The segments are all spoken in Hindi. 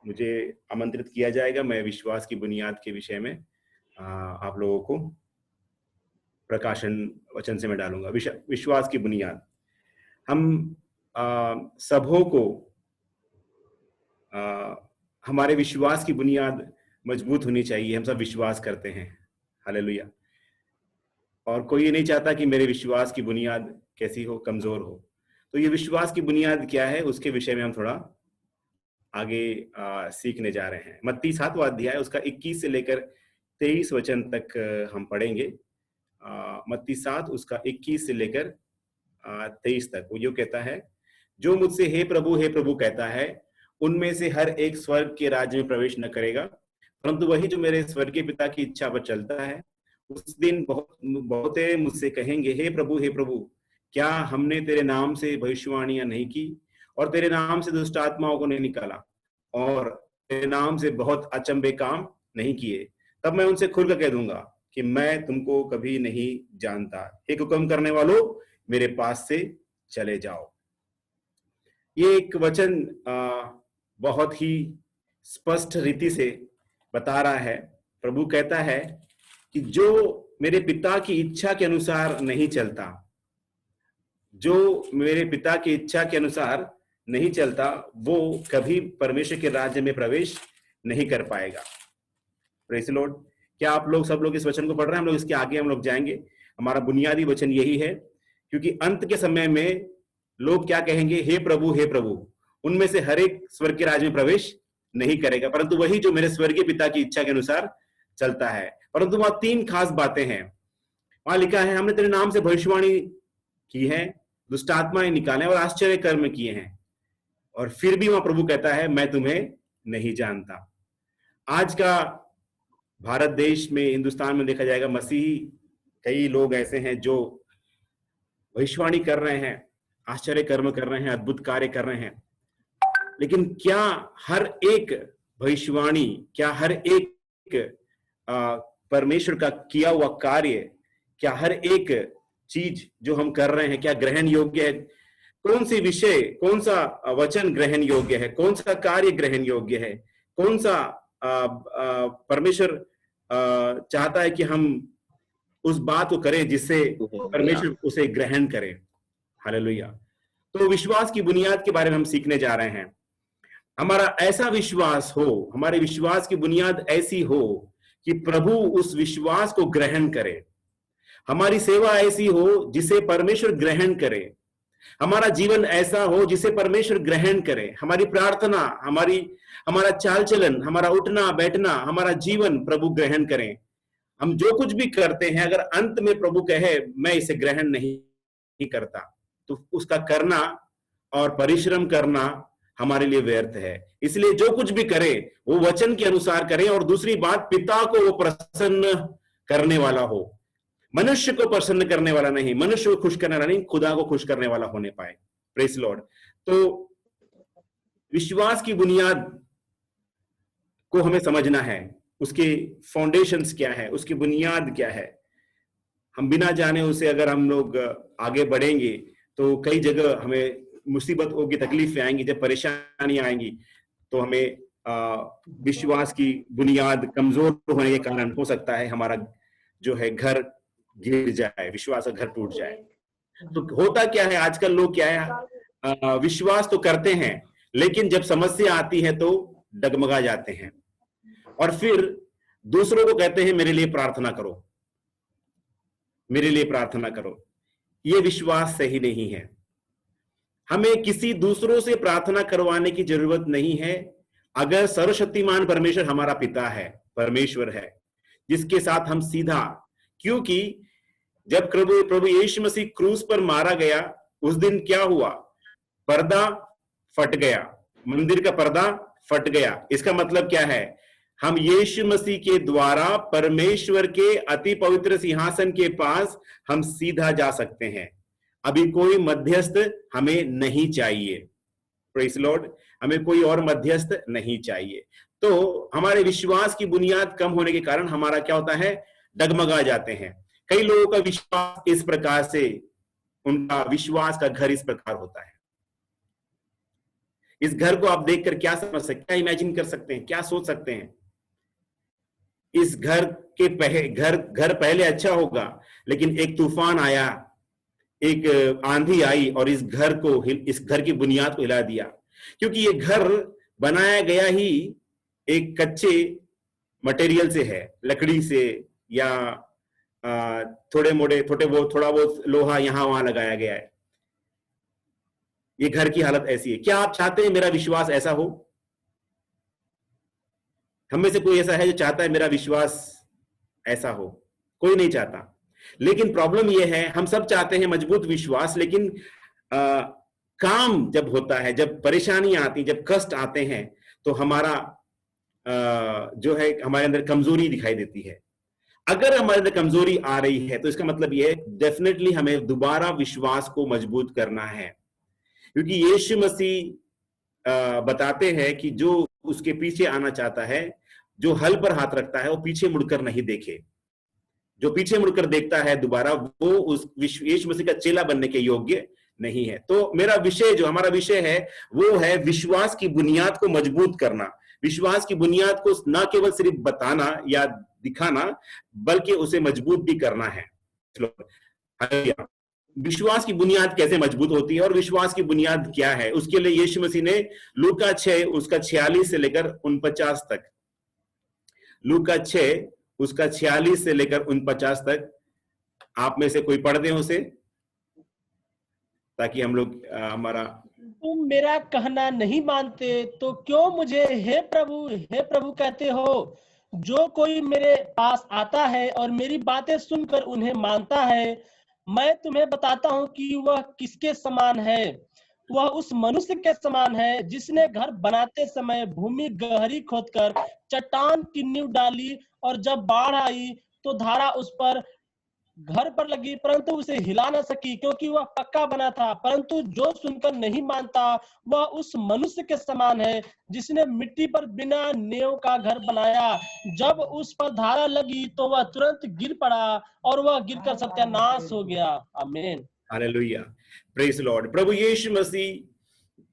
मुझे आमंत्रित किया जाएगा। मैं विश्वास की बुनियाद के विषय में आप लोगों को प्रकाशन वचन से मैं डालूंगा। विश्वास की बुनियाद। हम सबों को हमारे विश्वास की बुनियाद मजबूत होनी चाहिए। हम सब विश्वास करते हैं, हालेलुया। और कोई ये नहीं चाहता कि मेरे विश्वास की बुनियाद कैसी हो, कमजोर हो। तो ये विश्वास की बुनियाद क्या है, उसके विषय में हम थोड़ा आगे सीखने जा रहे हैं। मत्ती 7वां अध्याय उसका 21 से लेकर 23 वचन तक हम पढ़ेंगे। मत्ती 7 उसका 21 से लेकर 23 तक। वो यो कहता है, जो मुझसे हे प्रभु कहता है, उनमें से हर एक स्वर्ग के राज्य में प्रवेश न करेगा, परंतु वही जो मेरे स्वर्गीय पिता की इच्छा पर चलता है। उस दिन बहुते मुझसे कहेंगे, हे प्रभु, क्या हमने तेरे नाम से भविष्यवाणियां नहीं की, और तेरे नाम से दुष्ट आत्माओं को नहीं निकाला, और तेरे नाम से बहुत अचंभे काम नहीं किए? तब मैं उनसे खुलकर कह दूंगा कि मैं तुमको कभी नहीं जानता। एक हुक्म करने वालों, मेरे पास से चले जाओ। ये एक वचन बहुत ही स्पष्ट रीति से बता रहा है। प्रभु कहता है कि जो मेरे पिता की इच्छा के अनुसार नहीं चलता, जो मेरे पिता की इच्छा के अनुसार नहीं चलता, वो कभी परमेश्वर के राज्य में प्रवेश नहीं कर पाएगा। Praise the Lord. क्या आप लोग सब लोग इस वचन को पढ़ रहे हैं? हम लोग इसके आगे हम लोग जाएंगे। हमारा बुनियादी वचन यही है, क्योंकि अंत के समय में लोग क्या कहेंगे? हे प्रभु, उनमें से हर एक स्वर्ग के राज्य में प्रवेश नहीं करेगा, परंतु वही जो मेरे स्वर्गीय पिता की इच्छा के अनुसार चलता है। परंतु वहां 3 खास बातें हैं। वहां लिखा है, हमने तेरे नाम से भविष्यवाणी की है, दुष्ट आत्माएं निकाले और आश्चर्य कर्म किए हैं, और फिर भी वहां प्रभु कहता है, मैं तुम्हें नहीं जानता। आज का भारत देश में, हिंदुस्तान में देखा जाएगा, मसीही कई लोग ऐसे हैं जो भविष्यवाणी कर रहे हैं, आश्चर्य कर्म कर रहे हैं, अद्भुत कार्य कर रहे हैं, लेकिन क्या हर एक भविष्यवाणी, क्या हर एक परमेश्वर का किया हुआ कार्य, क्या हर एक चीज जो हम कर रहे हैं, क्या ग्रहण योग्य है? कौन सी विषय, कौन सा वचन ग्रहण योग्य है? कौन सा कार्य ग्रहण योग्य है? कौन सा परमेश्वर चाहता है कि हम उस बात को करें जिससे परमेश्वर उसे ग्रहण करे? हालेलुया। तो विश्वास की बुनियाद के बारे में हम सीखने जा रहे हैं। हमारा ऐसा विश्वास हो, हमारे विश्वास की बुनियाद ऐसी हो कि प्रभु उस विश्वास को ग्रहण करे। हमारी सेवा ऐसी हो जिसे परमेश्वर ग्रहण करे। हमारा जीवन ऐसा हो जिसे परमेश्वर ग्रहण करे। हमारी प्रार्थना, हमारा चाल चलन, हमारा उठना बैठना, हमारा जीवन प्रभु ग्रहण करें। हम जो कुछ भी करते हैं, अगर अंत में प्रभु कहे मैं इसे ग्रहण नहीं करता, तो उसका करना और परिश्रम करना हमारे लिए व्यर्थ है। इसलिए जो कुछ भी करें वो वचन के अनुसार करें, और दूसरी बात, पिता को वो प्रसन्न करने वाला हो। मनुष्य को प्रसन्न करने वाला नहीं, मनुष्य को खुश करने वाला नहीं, खुदा को खुश करने वाला होने पाए। Praise Lord. तो विश्वास की बुनियाद को हमें समझना है, उसके फाउंडेशंस क्या है, उसकी बुनियाद क्या है। हम बिना जाने उसे अगर हम लोग आगे बढ़ेंगे तो कई जगह हमें मुसीबत होगी, तकलीफें आएंगी, जब परेशानी आएंगी तो हमें विश्वास की बुनियाद कमजोर होने के कारण हो सकता है हमारा जो है घर गिर जाए, विश्वास का घर टूट जाए। तो होता क्या है आजकल, लोग क्या है, विश्वास तो करते हैं, लेकिन जब समस्या आती है तो डगमगा जाते हैं, और फिर दूसरों को कहते हैं मेरे लिए प्रार्थना करो, मेरे लिए प्रार्थना करो। ये विश्वास सही नहीं है। हमें किसी दूसरों से प्रार्थना करवाने की जरूरत नहीं है, अगर सर्वशक्तिमान परमेश्वर हमारा पिता है, परमेश्वर है जिसके साथ हम सीधा, क्योंकि जब प्रभु यीशु मसीह क्रूस पर मारा गया, उस दिन क्या हुआ? पर्दा फट गया, मंदिर का पर्दा फट गया। इसका मतलब क्या है? हम यीशु मसीह के द्वारा परमेश्वर के अति पवित्र सिंहासन के पास हम सीधा जा सकते हैं। अभी कोई मध्यस्थ हमें नहीं चाहिए। Praise Lord. हमें कोई और मध्यस्थ नहीं चाहिए। तो हमारे विश्वास की बुनियाद कम होने के कारण हमारा क्या होता है? डगमगा जाते हैं। कई लोगों का विश्वास इस प्रकार से, उनका विश्वास का घर इस प्रकार होता है। इस घर को आप देखकर क्या समझ सकते, क्या इमेजिन कर सकते हैं, क्या सोच सकते हैं? इस घर के घर पहले अच्छा होगा, लेकिन एक तूफान आया, एक आंधी आई और इस घर की बुनियाद को हिला दिया। क्योंकि ये घर बनाया गया ही एक कच्चे मटेरियल से है, लकड़ी से, या थोड़ा बहुत लोहा यहां वहां लगाया गया है। ये घर की हालत ऐसी है। क्या आप चाहते हैं मेरा विश्वास ऐसा हो? हम में से कोई ऐसा है जो चाहता है मेरा विश्वास ऐसा हो? कोई नहीं चाहता। लेकिन प्रॉब्लम यह है, हम सब चाहते हैं मजबूत विश्वास, लेकिन काम जब होता है, जब परेशानियां आती, जब कष्ट आते हैं, तो हमारा जो है हमारे अंदर कमजोरी दिखाई देती है। अगर हमारे अंदर कमजोरी आ रही है तो इसका मतलब यह है डेफिनेटली हमें दोबारा विश्वास को मजबूत करना है। क्योंकि यीशु मसीह बताते हैं कि जो उसके पीछे आना चाहता है, जो हल पर हाथ रखता है, वो पीछे मुड़कर नहीं देखे। जो पीछे मुड़कर देखता है दोबारा, वो उस यीशु मसीह का चेला बनने के योग्य नहीं है। तो हमारा विषय है, वो है विश्वास की बुनियाद को मजबूत करना। विश्वास की बुनियाद को न केवल सिर्फ बताना या दिखाना, बल्कि उसे मजबूत भी करना है। विश्वास की बुनियाद कैसे मजबूत होती है और विश्वास की बुनियाद क्या है, उसके लिए यीशु मसीह ने लूका 6 उसका 46 से लेकर 49 तक, लूका 6 उसका 46 से लेकर 49 तक, आप में से कोई पढ़ दे उसे, ताकि हम लोग हमारा। तुम मेरा कहना नहीं मानते तो क्यों मुझे हे प्रभु कहते हो? जो कोई मेरे पास आता है और मेरी बातें सुनकर उन्हें मानता है, मैं तुम्हें बताता हूँ कि वह किसके समान है। वह उस मनुष्य के समान है जिसने घर बनाते समय भूमि गहरी खोदकर चट्टान की नींव डाली, और जब बाढ़ आई तो धारा उस पर घर पर लगी, परंतु उसे हिला न सकी, क्योंकि वह पक्का बना था। परंतु जो सुनकर नहीं मानता, वह उस मनुष्य के समान है जिसने मिट्टी पर बिना नींव का घर बनाया। जब उस पर धारा लगी तो वह तुरंत गिर पड़ा, और वह गिरकर सत्यानाश हो गया। आमीन। Hallelujah, praise lord. प्रभु यीशु मसीह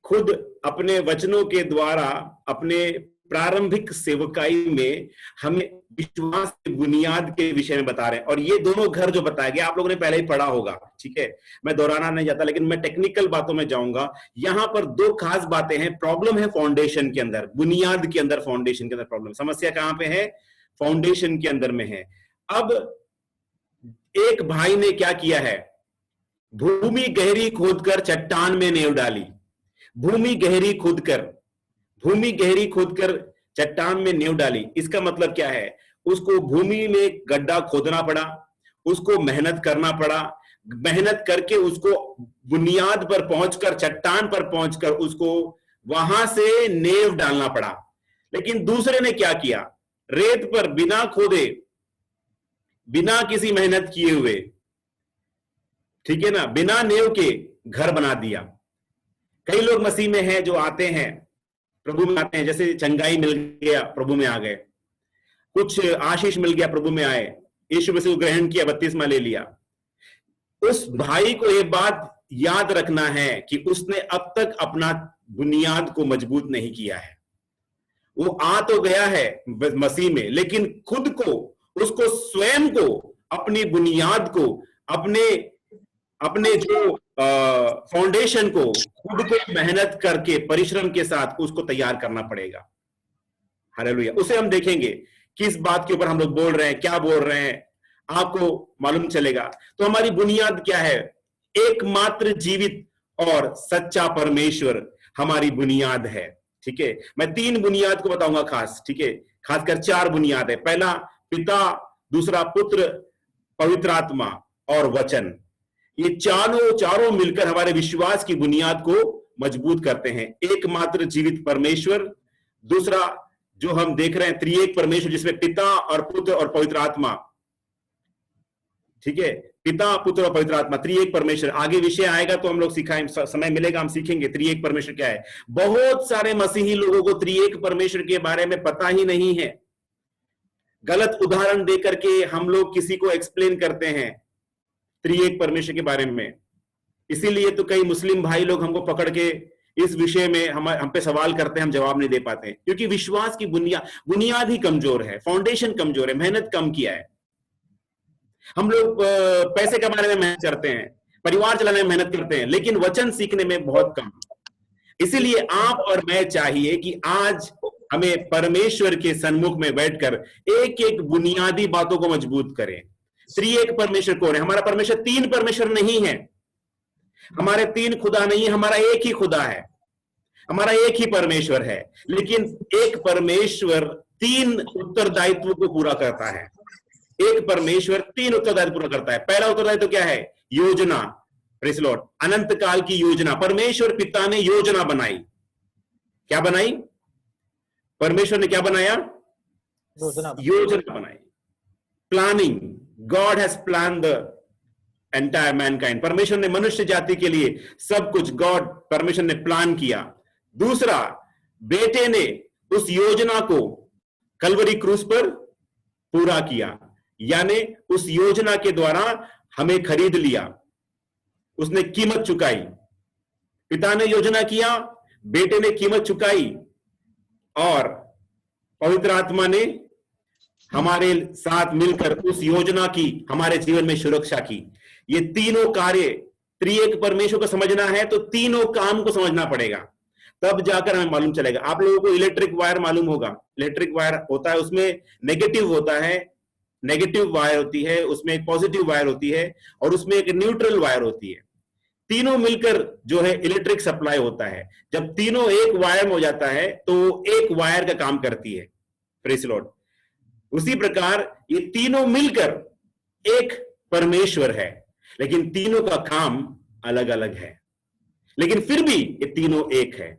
खुद अपने वचनों के द्वारा अपने प्रारंभिक सेवकाई में हमें विश्वास की बुनियाद के विषय में बता रहे हैं। और ये दोनों घर जो बताया गया, आप लोगों ने पहले ही पढ़ा होगा, ठीक है, मैं दोहराना नहीं चाहता, लेकिन मैं टेक्निकल बातों में जाऊंगा। यहां पर दो खास बातें हैं। प्रॉब्लम है फाउंडेशन के अंदर, बुनियाद के अंदर, फाउंडेशन के अंदर प्रॉब्लम। समस्या कहां पे है? फाउंडेशन के अंदर में है। अब एक भाई ने क्या किया है? भूमि गहरी खोदकर चट्टान में नींव डाली। भूमि गहरी खोदकर चट्टान में नींव डाली। इसका मतलब क्या है? उसको भूमि में गड्ढा खोदना पड़ा, उसको मेहनत करना पड़ा, मेहनत करके उसको बुनियाद पर पहुंचकर, चट्टान पर पहुंचकर उसको वहां से नींव डालना पड़ा। लेकिन दूसरे ने क्या किया? रेत पर बिना खोदे, बिना किसी मेहनत किए हुए, ठीक है ना, बिना नींव के घर बना दिया। कई लोग मसीह में हैं जो आते हैं, प्रभु में आते हैं, जैसे चंगाई मिल गया प्रभु में आ गए, कुछ आशीष मिल गया प्रभु में आए, यीशु मसीह को ग्रहण किया, बपतिस्मा ले लिया। उस भाई को ये बात याद रखना है कि उसने अब तक अपना बुनियाद को मजबूत नहीं किया है। वो आ तो गया है मसीह में, लेकिन खुद को, उसको स्वयं को, अपनी बुनियाद को, अपने जो फाउंडेशन को खुद को मेहनत करके, परिश्रम के साथ उसको तैयार करना पड़ेगा। हालेलुया। उसे हम देखेंगे किस बात के ऊपर हम लोग बोल रहे हैं, क्या बोल रहे हैं, आपको मालूम चलेगा। तो हमारी बुनियाद क्या है? एकमात्र जीवित और सच्चा परमेश्वर हमारी बुनियाद है, ठीक है। मैं 3 बुनियाद को बताऊंगा खास, ठीक है, खासकर 4 बुनियाद है। पहला पिता, दूसरा पुत्र, पवित्र आत्मा और वचन। ये चारों मिलकर हमारे विश्वास की बुनियाद को मजबूत करते हैं। एकमात्र जीवित परमेश्वर, दूसरा जो हम देख रहे हैं त्रिएक परमेश्वर, जिसमें पिता और पुत्र और पवित्र आत्मा, ठीक है, पिता, पुत्र और पवित्र आत्मा, त्रिएक परमेश्वर। आगे विषय आएगा तो हम लोग सिखाएंगे, समय मिलेगा हम सीखेंगे त्रिएक परमेश्वर क्या है। बहुत सारे मसीही लोगों को त्रिएक परमेश्वर के बारे में पता ही नहीं है। गलत उदाहरण देकर के हम लोग किसी को एक्सप्लेन करते हैं त्रिएक परमेश्वर के बारे में। इसीलिए तो कई मुस्लिम भाई लोग हमको पकड़ के इस विषय में हम पे सवाल करते हैं, हम जवाब नहीं दे पाते हैं, क्योंकि विश्वास की बुनियाद ही कमजोर है, फाउंडेशन कमजोर है, मेहनत कम किया है। हम लोग पैसे कमाने में मेहनत करते हैं, परिवार चलाने में मेहनत करते हैं, लेकिन वचन सीखने में बहुत कम। इसीलिए आप और मैं चाहिए कि आज हमें परमेश्वर के सन्मुख में बैठकर एक एक बुनियादी बातों को मजबूत करें। त्रिएक परमेश्वर कौन है? हमारा परमेश्वर तीन परमेश्वर नहीं है, हमारे तीन खुदा नहीं है, हमारा एक ही खुदा है, हमारा एक ही परमेश्वर है। लेकिन एक परमेश्वर तीन उत्तरदायित्व को पूरा करता है। एक परमेश्वर तीन उत्तरदायित्व पूरा करता है। पहला उत्तरदायित्व क्या है? योजना। Praise the Lord. अनंत काल की योजना। परमेश्वर पिता ने योजना बनाई। क्या बनाई? परमेश्वर ने क्या बनाया? योजना बनाई। Planning. God has plan the entire Mankind. परमेश्वर ने मनुष्य जाति के लिए सब कुछ परमेश्वर ने प्लान किया। दूसरा, बेटे ने उस योजना को कलवरी क्रूस पर पूरा किया, यानी उस योजना के द्वारा हमें खरीद लिया, उसने कीमत चुकाई। पिता ने योजना किया, बेटे ने कीमत चुकाई, और पवित्र आत्मा ने हमारे साथ मिलकर उस योजना की हमारे जीवन में सुरक्षा की। ये तीनों कार्य, त्रिएक परमेश्वर को समझना है तो तीनों काम को समझना पड़ेगा, तब जाकर हमें मालूम चलेगा। आप लोगों को इलेक्ट्रिक वायर मालूम होगा। इलेक्ट्रिक वायर होता है, उसमें नेगेटिव होता है, नेगेटिव वायर होती है, उसमें एक पॉजिटिव वायर होती है, और उसमें एक न्यूट्रल वायर होती है। तीनों मिलकर जो है इलेक्ट्रिक सप्लाई होता है। जब तीनों एक वायर में हो जाता है तो एक वायर का काम करती है। Praise the Lord. उसी प्रकार ये तीनों मिलकर एक परमेश्वर है, लेकिन तीनों का काम अलग अलग है, लेकिन फिर भी ये तीनों एक है।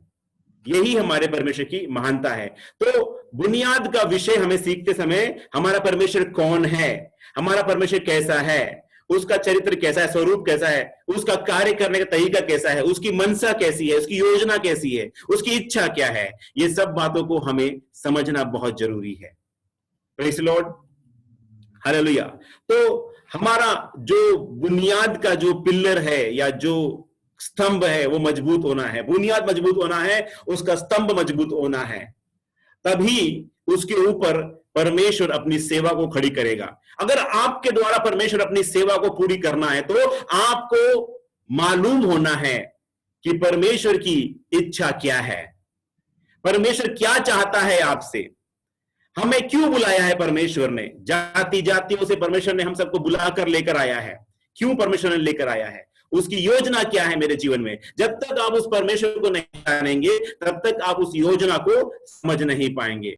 यही हमारे परमेश्वर की महानता है। तो बुनियाद का विषय हमें सीखते समय, हमारा परमेश्वर कौन है, हमारा परमेश्वर कैसा है, उसका चरित्र कैसा है, स्वरूप कैसा है, उसका कार्य करने का तरीका कैसा है, उसकी मनसा कैसी है, उसकी योजना कैसी है, उसकी इच्छा क्या है, ये सब बातों को हमें समझना बहुत जरूरी है। Praise the Lord. हालेलुया। तो हमारा जो बुनियाद का जो पिलर है या जो स्तंभ है वो मजबूत होना है। बुनियाद मजबूत होना है, उसका स्तंभ मजबूत होना है, तभी उसके ऊपर परमेश्वर अपनी सेवा को खड़ी करेगा। अगर आपके द्वारा परमेश्वर अपनी सेवा को पूरी करना है तो आपको मालूम होना है कि परमेश्वर की इच्छा क्या है, परमेश्वर क्या चाहता है आपसे, हमें क्यों बुलाया है परमेश्वर ने। जाति जातियों से परमेश्वर ने हम सबको बुलाकर लेकर आया है। क्यों परमेश्वर ने लेकर आया है, उसकी योजना क्या है मेरे जीवन में। जब तक आप उस परमेश्वर को नहीं जानेंगे तब तक आप उस योजना को समझ नहीं पाएंगे।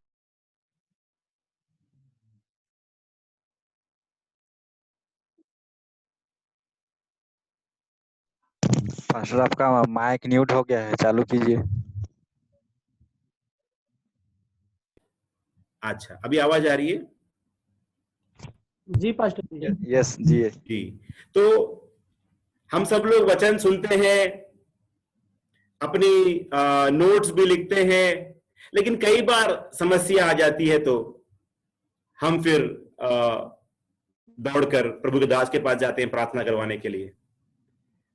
पास्टर, आपका माइक म्यूट हो गया है, चालू कीजिए। अच्छा, अभी आवाज आ रही है? जी पास्टर जी। यस जी। जी। तो हम सब लोग वचन सुनते हैं, अपनी नोट्स भी लिखते हैं, लेकिन कई बार समस्या आ जाती है तो हम फिर दौड़कर प्रभु के दास के पास जाते हैं प्रार्थना करवाने के लिए,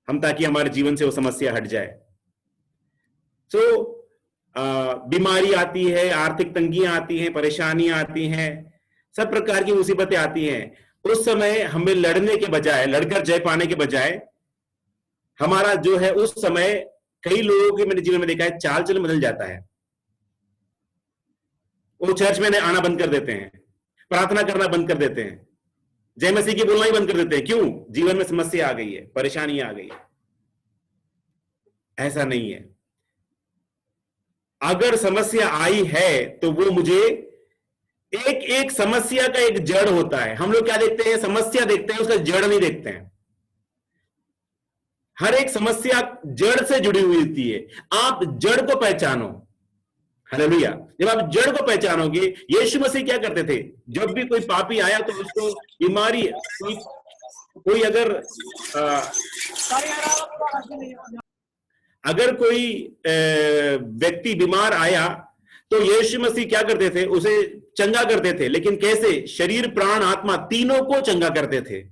हम ताकि हमारे जीवन से वो समस्या हट जाए। तो बीमारी आती है, आर्थिक तंगियां आती हैं, परेशानियां आती हैं, सब प्रकार की मुसीबतें आती हैं। उस समय हमें लड़ने के बजाय, लड़कर जय पाने के बजाय, हमारा जो है उस समय कई लोगों के मैंने जीवन में देखा है चाल चलन बदल जाता है। वो चर्च में आना बंद कर देते हैं, प्रार्थना करना बंद कर देते हैं, जय मसीह की बोलना ही बंद कर देते हैं। क्यों? जीवन में समस्या आ गई है, परेशानी आ गई है। ऐसा नहीं है। अगर समस्या आई है तो वो मुझे एक एक समस्या का एक जड़ होता है। हम लोग क्या देखते हैं? समस्या देखते हैं, उसका जड़ नहीं देखते हैं। हर एक समस्या जड़ से जुड़ी हुई होती है। आप जड़ को पहचानो। हालेलुया। जब आप जड़ को पहचानोगे, यीशु मसीह क्या करते थे? जब भी कोई पापी आया तो उसको बीमारी, कोई अगर कोई व्यक्ति बीमार आया तो यीशु मसीह क्या करते थे? उसे चंगा करते थे। लेकिन कैसे? शरीर, प्राण, आत्मा तीनों को चंगा करते थे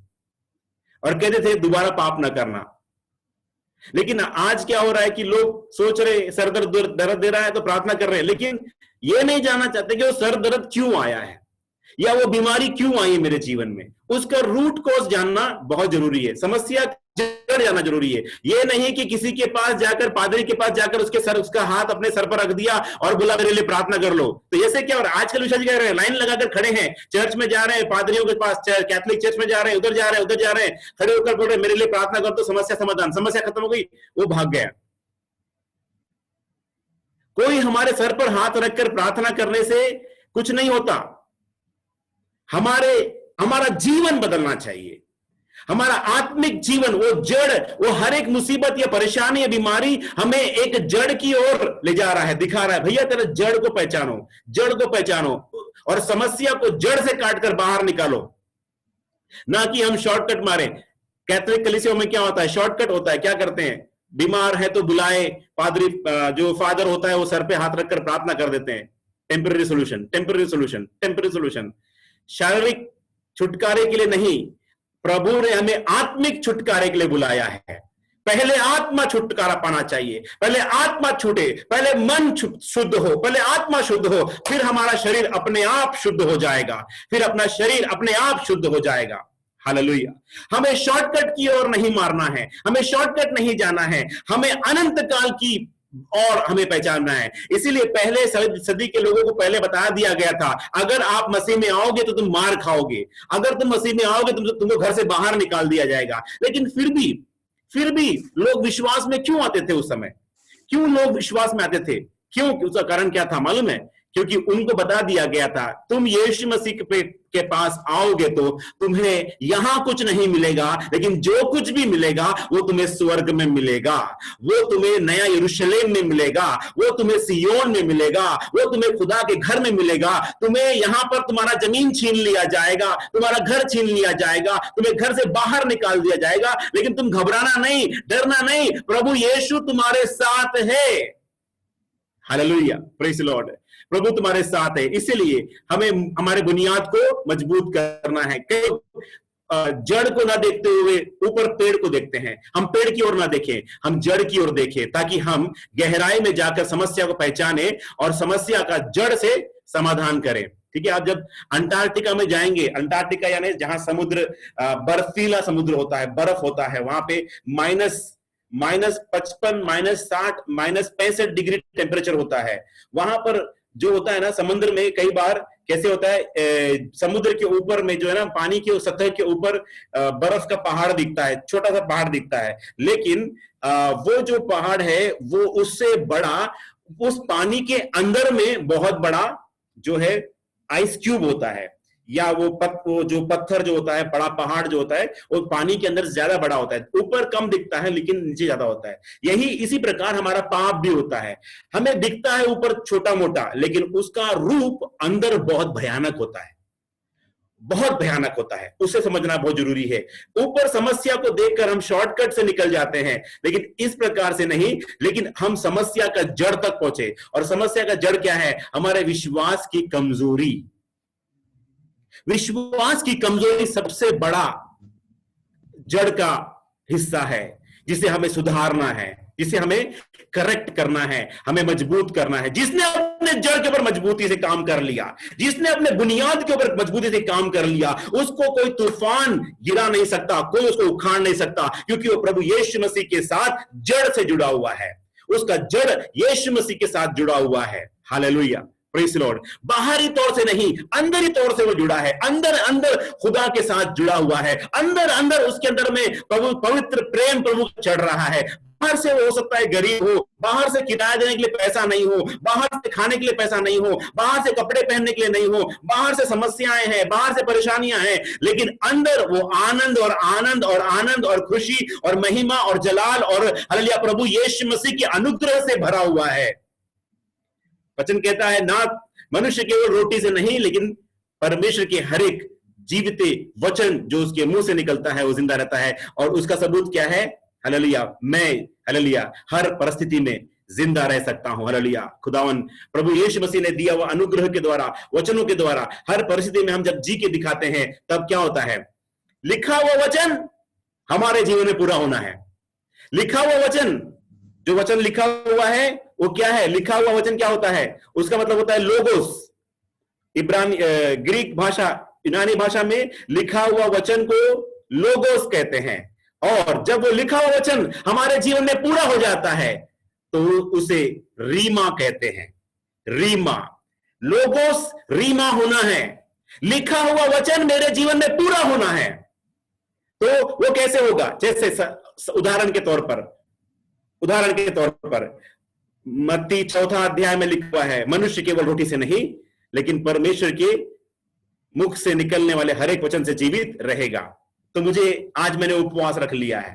और कहते थे दोबारा पाप ना करना। लेकिन आज क्या हो रहा है कि लोग सोच रहे सर दर्द दे रहा है तो प्रार्थना कर रहे हैं, लेकिन ये नहीं जानना चाहते कि वो सर दर्द क्यों आया है या वो बीमारी क्यों आई है मेरे जीवन में। उसका रूट कॉज जानना बहुत जरूरी है, समस्या जड़ जानना जरूरी है। ये नहीं कि किसी के पास जाकर, पादरी के पास जाकर उसका हाथ अपने सर पर रख दिया और बोला मेरे लिए प्रार्थना कर लो। तो ऐसे क्या हो रहा है आजकल? विशेष कह रहे हैं, लाइन लगाकर खड़े हैं, चर्च में जा रहे हैं, पादरियों के पास, कैथोलिक चर्च में जा रहे हैं, उधर जा रहे हैं, उधर जा रहे हैं, खड़े होकर बोल रहे मेरे लिए प्रार्थना कर दो, समस्या समाधान, समस्या खत्म हो गई, वो भाग गया। कोई हमारे सर पर हाथ रखकर प्रार्थना करने से कुछ नहीं होता। हमारा जीवन बदलना चाहिए, हमारा आत्मिक जीवन, वो जड़, वो हर एक मुसीबत या परेशानी या बीमारी हमें एक जड़ की ओर ले जा रहा है, दिखा रहा है भैया तेरे जड़ को पहचानो, जड़ को पहचानो और समस्या को जड़ से काटकर बाहर निकालो, ना कि हम शॉर्टकट मारें। कैथोलिक कलीसिया में क्या होता है? शॉर्टकट होता है। क्या करते हैं? बीमार है तो बुलाए, पादरी जो फादर होता है वो सर पे हाथ रखकर प्रार्थना कर देते हैं, temporary solution, temporary solution, temporary solution. शारीरिक छुटकारे के लिए नहीं, प्रभु ने हमें आत्मिक छुटकारे के लिए बुलाया है। पहले आत्मा छुटकारा पाना चाहिए, पहले आत्मा छूटे, पहले मन शुद्ध हो, पहले आत्मा शुद्ध हो, फिर हमारा शरीर अपने आप शुद्ध हो जाएगा, फिर अपना शरीर अपने आप शुद्ध हो जाएगा। हालेलुया। हमें शॉर्टकट की ओर नहीं मारना है, हमें शॉर्टकट नहीं जाना है, हमें अनंत काल की और हमें पहचानना है। इसीलिए पहले सदी के लोगों को पहले बता दिया गया था, अगर आप मसीह में आओगे तो तुम मार खाओगे, अगर तुम मसीह में आओगे तो तुमको घर से बाहर निकाल दिया जाएगा। लेकिन फिर भी लोग विश्वास में क्यों आते थे उस समय? क्यों लोग विश्वास में आते थे? क्यों? उसका कारण क्या था मालूम है? क्योंकि उनको बता दिया गया था तुम यीशु मसीह के पास आओगे तो तुम्हें यहां कुछ नहीं मिलेगा, लेकिन जो कुछ भी मिलेगा वो तुम्हें स्वर्ग में मिलेगा, वो तुम्हें नया यरूशलेम में मिलेगा, वो तुम्हें सियोन में मिलेगा, वो तुम्हें खुदा के घर में मिलेगा। तुम्हें यहां पर तुम्हारा जमीन छीन लिया जाएगा, तुम्हारा घर छीन लिया जाएगा, तुम्हें घर से बाहर निकाल दिया जाएगा, लेकिन तुम घबराना नहीं, डरना नहीं, प्रभु यीशु तुम्हारे साथ है। Hallelujah, praise the lord. प्रभु तुम्हारे साथ है, इसलिए हमें हमारे बुनियाद को मजबूत करना है। जड़ को ना देखते हुए ऊपर पेड़ को देखते हैं, हम पेड़ की ओर ना देखें, हम जड़ की ओर देखें, ताकि हम गहराई में जाकर समस्या को पहचाने और समस्या का जड़ से समाधान करें। ठीक है, आप जब अंटार्कटिका में जाएंगे, अंटार्कटिका यानी जहां समुद्र बर्फीला समुद्र होता है, बर्फ होता है, वहां पे -55, -60, -65 डिग्री टेम्परेचर होता है। वहां पर जो होता है ना समुद्र में, कई बार कैसे होता है, समुद्र के ऊपर में जो है ना, पानी के सतह के ऊपर बर्फ का पहाड़ दिखता है, छोटा सा पहाड़ दिखता है, लेकिन वो जो पहाड़ है वो उससे बड़ा, उस पानी के अंदर में बहुत बड़ा जो है आइस क्यूब होता है, या वो जो पत्थर जो होता है, बड़ा पहाड़ जो होता है, वो पानी के अंदर ज्यादा बड़ा होता है, ऊपर कम दिखता है लेकिन नीचे ज्यादा होता है। इसी प्रकार हमारा पाप भी होता है, हमें दिखता है ऊपर छोटा मोटा, लेकिन उसका रूप अंदर बहुत भयानक होता है, बहुत भयानक होता है। उसे समझना बहुत जरूरी है। ऊपर समस्या को देखकर हम शॉर्टकट से निकल जाते हैं, लेकिन इस प्रकार से नहीं, लेकिन हम समस्या का जड़ तक पहुंचे। और समस्या का जड़ क्या है? हमारे विश्वास की कमजोरी। विश्वास की कमजोरी सबसे बड़ा जड़ का हिस्सा है, जिसे हमें सुधारना है, जिसे हमें करेक्ट करना है, हमें मजबूत करना है। जिसने अपने जड़ के ऊपर मजबूती से काम कर लिया, जिसने अपने बुनियाद के ऊपर मजबूती से काम कर लिया, उसको कोई तूफान गिरा नहीं सकता, कोई उसको उखाड़ नहीं सकता, क्योंकि वो प्रभु यीशु मसीह के साथ जड़ से जुड़ा हुआ है। उसका जड़ यीशु मसीह के साथ जुड़ा हुआ है। Hallelujah, praise the Lord. बाहरी तौर से नहीं, अंदरी तौर से वो जुड़ा है, अंदर खुदा के साथ जुड़ा हुआ है, अंदर उसके अंदर में पवित्र प्रेम प्रभु चढ़ रहा है। बाहर से हो सकता है गरीब हो, बाहर से किराया देने के लिए पैसा नहीं हो, बाहर से खाने के लिए पैसा नहीं हो, बाहर से कपड़े पहनने के लिए नहीं हो, बाहर से समस्याएं हैं, बाहर से परेशानियां हैं, लेकिन अंदर वो आनंद और खुशी और महिमा और जलाल और हालेलुया प्रभु यीशु मसीह के अनुग्रह से भरा हुआ है। वचन कहता है, ना मनुष्य केवल रोटी से नहीं, लेकिन परमेश्वर के हर एक जीवते वचन जो उसके मुंह से निकलता है वो जिंदा रहता है। और उसका सबूत क्या है? हालेलुया, मैं हालेलुया हर परिस्थिति में जिंदा रह सकता हूं। हालेलुया, खुदावन प्रभु यीशु मसीह ने दिया हुआ अनुग्रह के द्वारा, वचनों के द्वारा हर परिस्थिति में हम जब जी के दिखाते हैं, तब क्या होता है? लिखा हुआ वचन हमारे जीवन में पूरा होना है। लिखा हुआ वचन, जो वचन लिखा हुआ है वो क्या है? लिखा हुआ वचन क्या होता है? उसका मतलब होता है लोगोस। इब्रानी ग्रीक भाषा, यूनानी भाषा में लिखा हुआ वचन को लोगोस कहते हैं। और जब वो लिखा हुआ वचन हमारे जीवन में पूरा हो जाता है तो उसे रीमा कहते हैं। रीमा, लोगोस रीमा होना है। लिखा हुआ वचन मेरे जीवन में पूरा होना है। तो वो कैसे होगा? जैसे उदाहरण के तौर पर मत्ती 4 अध्याय में लिखा है, मनुष्य केवल रोटी से नहीं लेकिन परमेश्वर के मुख से निकलने वाले हर एक वचन से जीवित रहेगा। तो मुझे आज मैंने उपवास रख लिया है,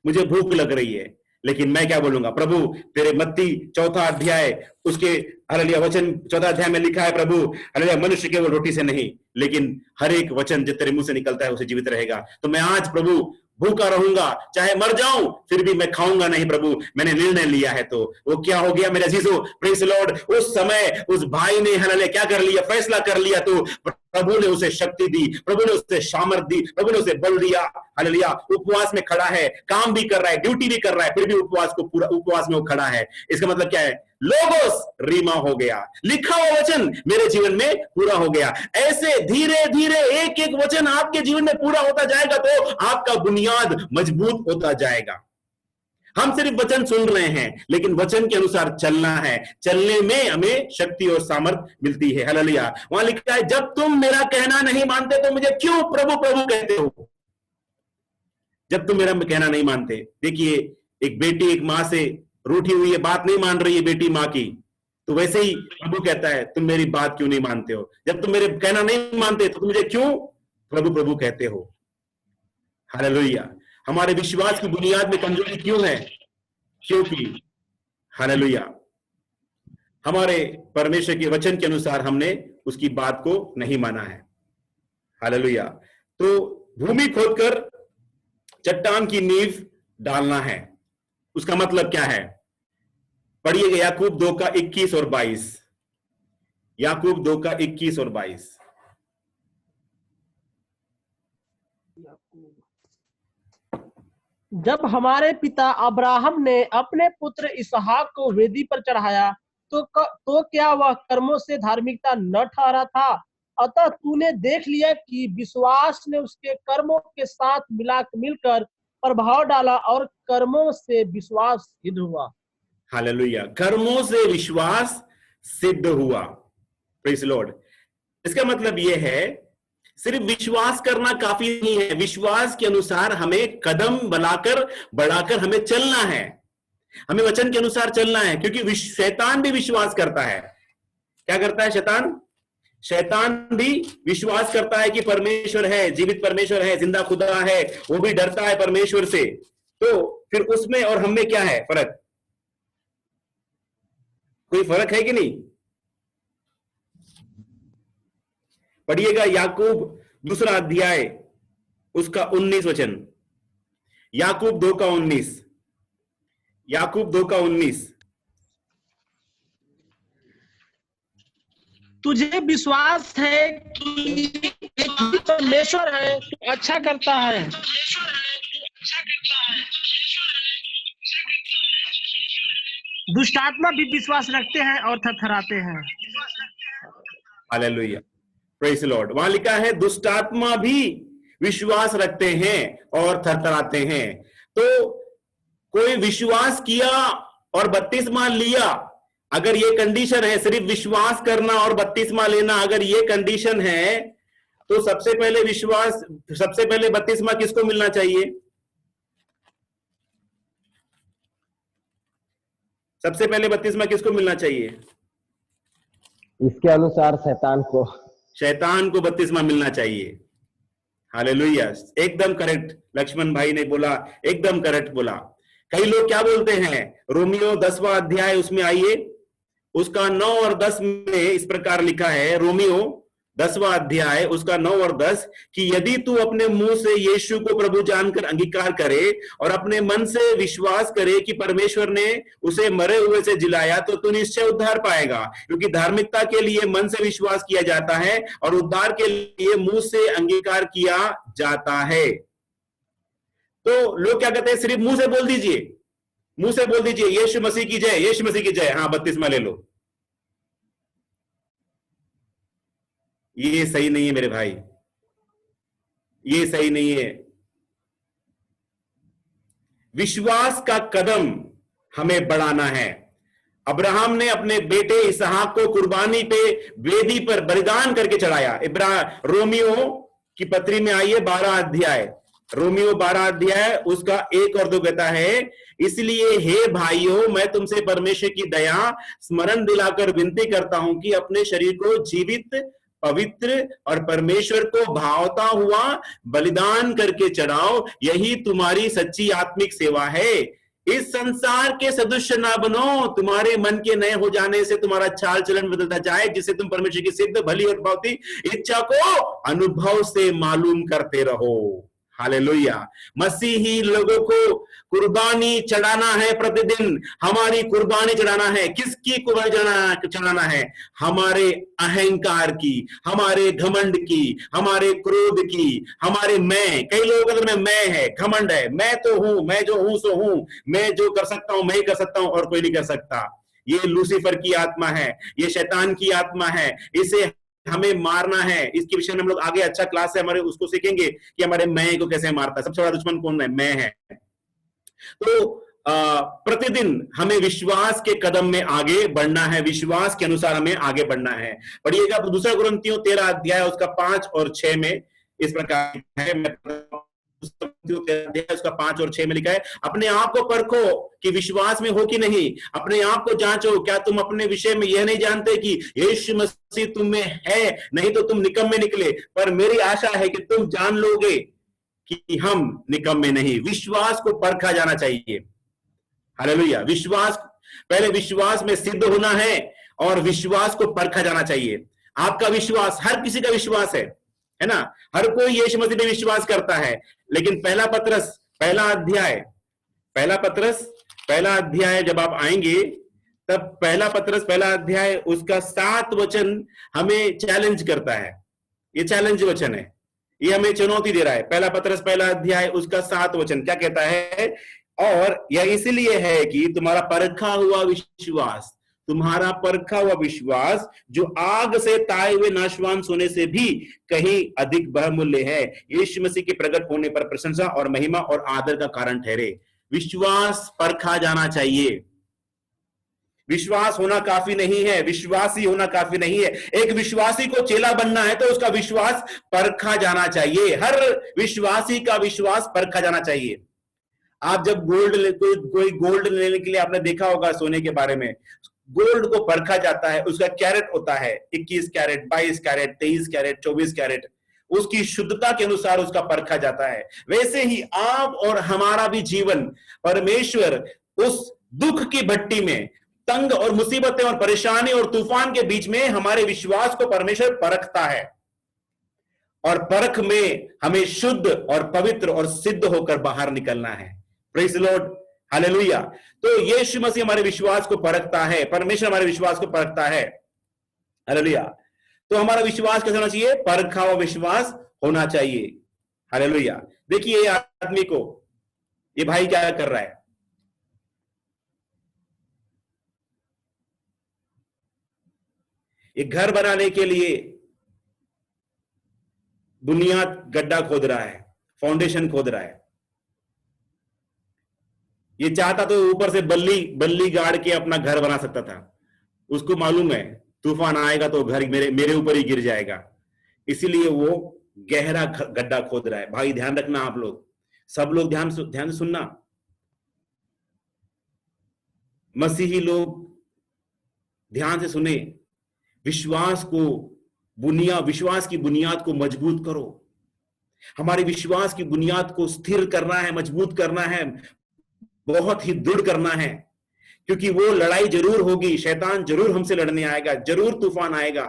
मुझे भूख लग रही है, लेकिन मैं क्या बोलूंगा? प्रभु तेरे मत्ती 4 अध्याय उसके हालेलुया वचन 14 अध्याय में लिखा है, प्रभु हालेलुया मनुष्य केवल रोटी से नहीं लेकिन हर एक वचन जो तेरे मुंह से निकलता है उसे जीवित रहेगा। तो मैं आज प्रभु भूखा रहूंगा, चाहे मर जाऊं फिर भी मैं खाऊंगा नहीं प्रभु, मैंने निर्णय लिया है। तो वो क्या हो गया मेरे अजीजों? Praise the Lord. उस समय उस भाई ने हालेलुया क्या कर लिया? फैसला कर लिया। तो प्रभु ने उसे शक्ति दी, प्रभु ने उसे सामर्थ दी, प्रभु ने उसे बल दिया। हालेलुया। उपवास में खड़ा है, काम भी कर रहा है, ड्यूटी भी कर रहा है, फिर भी उपवास में वो खड़ा है। इसका मतलब क्या है? लोगोस रीमा हो गया, लिखा हुआ वचन मेरे जीवन में पूरा हो गया। ऐसे धीरे धीरे एक एक वचन आपके जीवन में पूरा होता जाएगा तो आपका बुनियाद मजबूत होता जाएगा। हम सिर्फ वचन सुन रहे हैं लेकिन वचन के अनुसार चलना है, चलने में हमें शक्ति और सामर्थ मिलती है। हालेलुया। वहां लिखा है, जब तुम मेरा कहना नहीं मानते तो मुझे क्यों प्रभु प्रभु कहते हो? जब तुम मेरा कहना नहीं मानते। देखिए, एक बेटी एक मां से रूठी हुई है, बात नहीं मान रही है बेटी मां की, तो वैसे ही प्रभु कहता है तुम मेरी बात क्यों नहीं मानते हो? जब तुम मेरे कहना नहीं मानते तो मुझे क्यों प्रभु प्रभु कहते हो? हालेलुया। हमारे विश्वास की बुनियाद में कमजोरी क्यों है? क्योंकि हालेलुया हमारे परमेश्वर के वचन के अनुसार हमने उसकी बात को नहीं माना है। हालेलुया। तो भूमि खोदकर चट्टान की नींव डालना है, उसका मतलब क्या है? पढ़िएगा याकूब 2 का 21 और 22। याकूब 2 का 21 और 22। जब हमारे पिता अब्राहम ने अपने पुत्र इसहाक को वेदी पर चढ़ाया तो क्या वह कर्मों से धार्मिकता न ठहरा था? अतः तूने देख लिया कि विश्वास ने उसके कर्मों के साथ मिलकर प्रभाव डाला और कर्मों से विश्वास सिद्ध हुआ। हालेलुया। कर्मों से विश्वास सिद्ध हुआ। Praise the Lord. इसका मतलब यह है सिर्फ विश्वास करना काफी नहीं है, विश्वास के अनुसार हमें कदम बढ़ाकर हमें चलना है, हमें वचन के अनुसार चलना है। क्योंकि शैतान भी विश्वास करता है। क्या करता है शैतान? शैतान भी विश्वास करता है कि परमेश्वर है, जीवित परमेश्वर है, जिंदा खुदा है, वो भी डरता है परमेश्वर से। तो फिर उसमें और हम में क्या है फर्क? कोई फर्क है कि नहीं? पढ़िएगा याकूब 2 अध्याय उसका 19 वचन। याकूब 2 का 19। याकूब 2 का 19। तुझे विश्वास है कि परमेश्वर है, तो अच्छा करता है। दुष्टात्मा भी विश्वास रखते हैं और थरथराते हैं। हालेलुया। Praise the Lord. वहां लिखा है दुष्टात्मा भी विश्वास रखते हैं और थरथराते हैं। तो कोई विश्वास किया और बपतिस्मा लिया, अगर ये कंडीशन है, सिर्फ विश्वास करना और बपतिस्मा लेना, अगर ये कंडीशन है तो सबसे पहले बपतिस्मा किसको मिलना चाहिए? सबसे पहले बपतिस्मा किसको मिलना चाहिए? इसके अनुसार शैतान को बपतिस्मा मिलना चाहिए। हालेलुया। एकदम करेक्ट लक्ष्मण भाई ने बोला, एकदम करेक्ट बोला। कई लोग क्या बोलते हैं? रोमियो 10वां अध्याय उसमें आइए, उसका 9 और 10 में इस प्रकार लिखा है। रोमियो 10वां अध्याय उसका 9 और 10 कि यदि तू अपने मुंह से यीशु को प्रभु जानकर अंगीकार करे और अपने मन से विश्वास करे कि परमेश्वर ने उसे मरे हुए से जिलाया तो तू निश्चय उद्धार पाएगा। क्योंकि धार्मिकता के लिए मन से विश्वास किया जाता है और उद्धार के लिए मुंह से अंगीकार किया जाता है। तो लोग क्या कहते हैं, सिर्फ मुंह से बोल दीजिए, मुंह से बोल दीजिए यीशु मसीह की जय, यीशु मसीह की जय, हाँ बपतिस्मा ले लो। ये सही नहीं है मेरे भाई, ये सही नहीं है। विश्वास का कदम हमें बढ़ाना है। अब्राहम ने अपने बेटे इसहाक को कुर्बानी पे वेदी पर बलिदान करके चढ़ाया। रोमियो की पत्री में आइए 12 अध्याय, रोमियो 12 अध्याय उसका 1 और 2 कहता है, इसलिए हे भाइयों मैं तुमसे परमेश्वर की दया स्मरण दिलाकर विनती करता हूं कि अपने शरीर को जीवित, पवित्र और परमेश्वर को भावता हुआ बलिदान करके चढ़ाओ, यही तुम्हारी सच्ची आत्मिक सेवा है। इस संसार के सदृश्य ना बनो, तुम्हारे मन के नए हो जाने से तुम्हारा चाल चलन बदलता जाए, जिससे तुम परमेश्वर की सिद्ध, भली और भावती इच्छा को अनुभव से मालूम करते रहो। हालेलुया। मसीही लोगों को कुर्बानी चढ़ाना है प्रतिदिन, हमारी कुर्बानी चढ़ाना है। किसकी कुर्बानी चढ़ाना है? हमारे अहंकार की, हमारे घमंड की, हमारे क्रोध की, हमारे मैं। कई लोगों के अंदर में मैं है, घमंड है, मैं तो हूं, मैं जो हूं सो हूं, मैं जो कर सकता हूं मैं ही कर सकता हूं और कोई नहीं कर सकता। ये लूसीफर की आत्मा है, ये शैतान की आत्मा है, इसे हमें मारना है। इसके विषय में हम लोग आगे अच्छा क्लास है हमारे, उसको सीखेंगे कि हमारे मैं को कैसे मारता है। सबसे बड़ा दुश्मन कौन है? मैं है। तो प्रतिदिन हमें विश्वास के कदम में आगे बढ़ना है, विश्वास के अनुसार हमें आगे बढ़ना है। पढ़िएगा दूसरा कुरिन्थियों 13 अध्याय उसका 5 और 6 में इस प्रकार है, उसका 5 और 6 में लिखा है, अपने आप को परखो कि विश्वास में हो कि नहीं, अपने आप को जांचो, क्या तुम अपने विषय में यह नहीं जानते कि यीशु मसीह तुम में है, नहीं तो तुम निकम्मे निकले। पर मेरी आशा है कि तुम जान लोगे कि हम निकम्मे नहीं। विश्वास को परखा जाना चाहिए। हालेलुया। विश्वास, पहले विश्वास में सिद्ध होना है और विश्वास को परखा जाना चाहिए। आपका विश्वास, हर किसी का विश्वास है ना, हर कोई यीशु मसीह पे विश्वास करता है, लेकिन पहला पत्रस पहला अध्याय जब आप आएंगे तब पहला पत्रस पहला अध्याय उसका 7 वचन हमें चैलेंज करता है। ये चैलेंज वचन है, ये हमें चुनौती दे रहा है। पहला पत्रस पहला अध्याय उसका 7 वचन क्या कहता है? और यह इसलिए है कि तुम्हारा परखा हुआ विश्वास जो आग से ताए हुए नाशवान सोने से भी कहीं अधिक बहुमूल्य है, यीशु मसीह के प्रकट होने पर प्रशंसा और महिमा और आदर का कारण ठहरे। विश्वास परखा जाना चाहिए। विश्वास होना काफी नहीं है, विश्वासी होना काफी नहीं है। एक विश्वासी को चेला बनना है तो उसका विश्वास परखा जाना चाहिए। हर विश्वासी का विश्वास परखा जाना चाहिए। आप जब कोई गोल्ड लेने के लिए आपने देखा होगा, सोने के बारे में, गोल्ड को परखा जाता है, उसका कैरेट होता है 21 कैरेट, 22 कैरेट, 23 कैरेट, 24 कैरेट, उसकी शुद्धता के अनुसार उसका परखा जाता है। वैसे ही आप और हमारा भी जीवन, परमेश्वर उस दुख की भट्टी में, तंग और मुसीबतें और परेशानी और तूफान के बीच में हमारे विश्वास को परमेश्वर परखता है, और परख में हमें शुद्ध और पवित्र और सिद्ध होकर बाहर निकलना है। Praise the Lord, hallelujah. तो यीशु मसीह हमारे विश्वास को परखता है, परमेश्वर हमारे विश्वास को परखता है। हालेलुया। तो हमारा विश्वास कैसा होना चाहिए? परखा हुआ विश्वास होना चाहिए। हालेलुया। देखिए ये आदमी को, ये भाई क्या कर रहा है? ये घर बनाने के लिए बुनियाद गड्ढा खोद रहा है, फाउंडेशन खोद रहा है। ये चाहता तो ऊपर से बल्ली गाड़ के अपना घर बना सकता था। उसको मालूम है तूफान आएगा तो घर मेरे ऊपर ही गिर जाएगा, इसीलिए वो गहरा गड्ढा खोद रहा है। भाई ध्यान रखना, आप लोग सब लोग ध्यान से सुनना। मसीही लोग ध्यान से सुने। विश्वास की बुनियाद को मजबूत करो। हमारे विश्वास की बुनियाद को स्थिर करना है, मजबूत करना है, बहुत ही दृढ़ करना है, क्योंकि वो लड़ाई जरूर होगी। शैतान जरूर हमसे लड़ने आएगा, जरूर तूफान आएगा,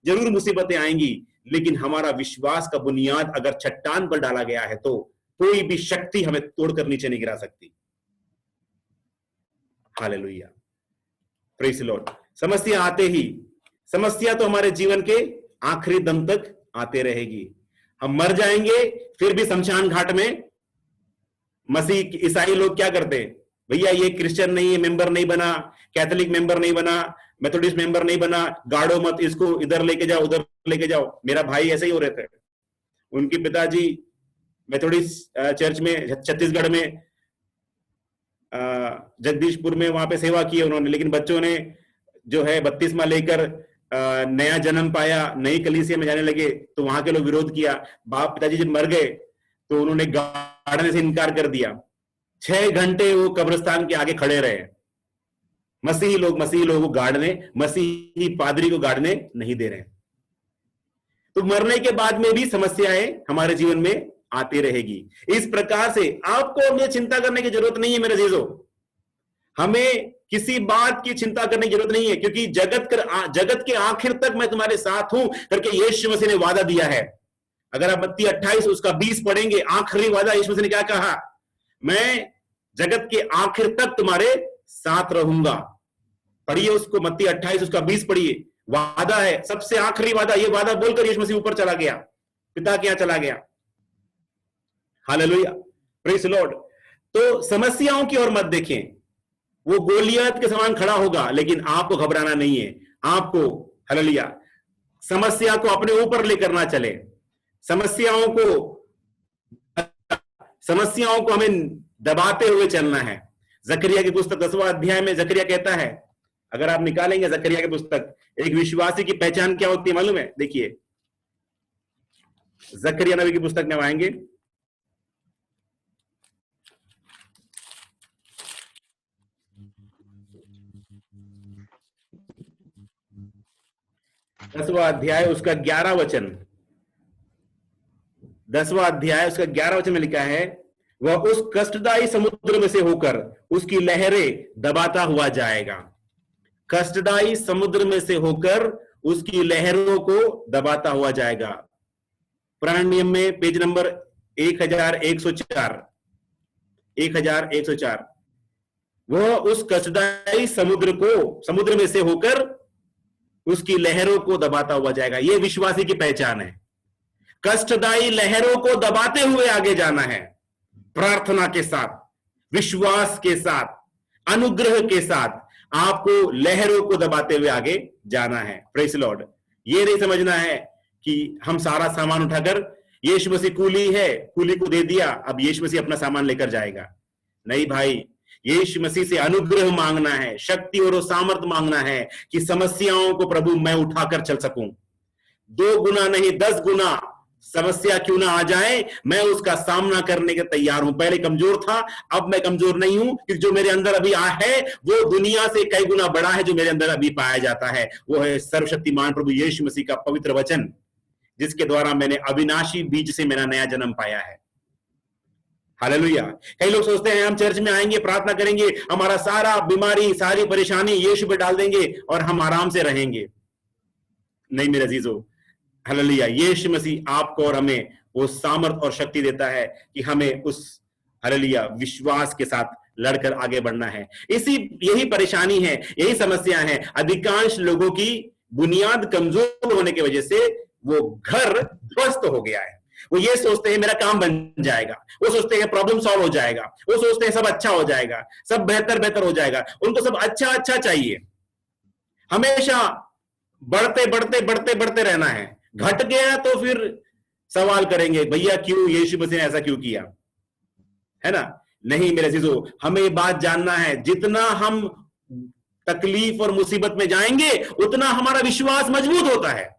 जरूर मुसीबतें आएंगी, लेकिन हमारा विश्वास का बुनियाद अगर चट्टान पर डाला गया है तो कोई भी शक्ति हमें तोड़कर नीचे नहीं गिरा सकती। Hallelujah, praise the Lord. समस्या तो हमारे जीवन के आखिरी दम तक आते रहेगी। हम मर जाएंगे फिर भी शमशान घाट में मसीह ईसाई लोग क्या करते हैं, भैया ये क्रिश्चियन नहीं है, मेंबर नहीं बना, कैथोलिक मेंबर नहीं बना, मेथोडिस्ट मेंबर नहीं बना, गाड़ो मत इसको, इधर लेके जाओ उधर लेके जाओ। मेरा भाई ऐसे ही हो रहे थे, उनके पिताजी मेथोडिस्ट चर्च में छत्तीसगढ़ में जगदीशपुर में वहां पे सेवा की है उन्होंने, लेकिन बच्चों ने जो है बपतिस्मा लेकर नया जन्म पाया, नई कलीसिया में जाने लगे, तो वहां के लोग विरोध किया। बाप पिताजी जब मर गए तो उन्होंने गाड़ने से इनकार कर दिया। 6 घंटे वो कब्रिस्तान के आगे खड़े रहे। मसीही लोग को गाड़ने, मसीही पादरी को गाड़ने नहीं दे रहे। तो मरने के बाद में भी समस्याएं हमारे जीवन में आती रहेगी। इस प्रकार से आपको मुझे चिंता करने की जरूरत नहीं है मेरे अजीजों, हमें किसी बात की चिंता करने की जरूरत नहीं है, क्योंकि जगत के आखिर तक मैं तुम्हारे साथ हूं करके यीशु मसीह ने वादा दिया है। अगर आप मत्ती 28 उसका 20 पढ़ेंगे, आखिरी वादा यीशु मसीह ने क्या कहा, मैं जगत के आखिर तक तुम्हारे साथ रहूंगा। पढ़िए उसको, मत्ती 28 उसका 20 पढ़िए, वादा है, सबसे आखिरी वादा। ये वादा बोलकर यीशु मसीह ऊपर चला गया, पिता के यहां चला गया। Hallelujah, praise the Lord. तो समस्याओं की ओर मत देखें, वो गोलियत के समान खड़ा होगा, लेकिन आपको घबराना नहीं है। आपको हालेलुया समस्या को अपने ऊपर लेकर ना चले। समस्याओं को हमें दबाते हुए चलना है। जकरिया की पुस्तक 10वां अध्याय में जकरिया कहता है, अगर आप निकालेंगे जकरिया की पुस्तक, एक विश्वासी की पहचान क्या होती है मालूम है? देखिए जकरिया नबी की पुस्तक में आएंगे, दसवां अध्याय उसका 11 वचन, 10वां अध्याय उसका 11 वचन में लिखा है, वह उस कष्टदायी समुद्र में से होकर उसकी लहरें दबाता हुआ जाएगा। कष्टदायी समुद्र में से होकर उसकी लहरों को दबाता हुआ जाएगा। पुराने नियम में पेज नंबर 1104, 1104, वह उस कष्टदायी समुद्र में से होकर उसकी लहरों को दबाता हुआ जाएगा। यह विश्वासी की पहचान है। कष्टदायी लहरों को दबाते हुए आगे जाना है, प्रार्थना के साथ, विश्वास के साथ, अनुग्रह के साथ आपको लहरों को दबाते हुए आगे जाना है। Praise the Lord. ये नहीं समझना है कि हम सारा सामान उठाकर, यीशु मसीह कूली है, कूली को दे दिया, अब यीशु मसीह अपना सामान लेकर जाएगा। नहीं भाई, यीशु मसीह से अनुग्रह मांगना है, शक्ति और सामर्थ मांगना है कि समस्याओं को प्रभु मैं उठाकर चल सकूं। 2 गुना नहीं 10 गुना समस्या क्यों ना आ जाए, मैं उसका सामना करने के तैयार हूं। पहले कमजोर था, अब मैं कमजोर नहीं हूं, क्योंकि जो मेरे अंदर अभी है वो दुनिया से कई गुना बड़ा है जो मेरे अंदर अभी पाया जाता है। वो है सर्वशक्तिमान प्रभु यीशु मसीह का पवित्र वचन, जिसके द्वारा मैंने अविनाशी बीज से मेरा नया जन्म पाया है। हालेलुया। कई लोग सोचते हैं हम चर्च में आएंगे, प्रार्थना करेंगे, हमारा सारा बीमारी, सारी परेशानी यीशु पे डाल देंगे और हम आराम से रहेंगे। नहीं मेरे अजीजों, हालेलुया, यीशु मसीह आपको और हमें वो सामर्थ और शक्ति देता है कि हमें उस हालेलुया विश्वास के साथ लड़कर आगे बढ़ना है। यही परेशानी है, यही समस्या है। अधिकांश लोगों की बुनियाद कमजोर होने की वजह से वो घर ध्वस्त हो गया है। वो ये सोचते हैं मेरा काम बन जाएगा, वो सोचते हैं प्रॉब्लम सॉल्व हो जाएगा, वो सोचते हैं सब अच्छा हो जाएगा, सब बेहतर हो जाएगा। उनको सब अच्छा चाहिए, हमेशा बढ़ते रहना है। घट गया तो फिर सवाल करेंगे भैया क्यों, यीशु मसीह ने ऐसा क्यों किया, है ना? नहीं मेरे अजीजों, हमें ये बात जानना है, जितना हम तकलीफ और मुसीबत में जाएंगे उतना हमारा विश्वास मजबूत होता है।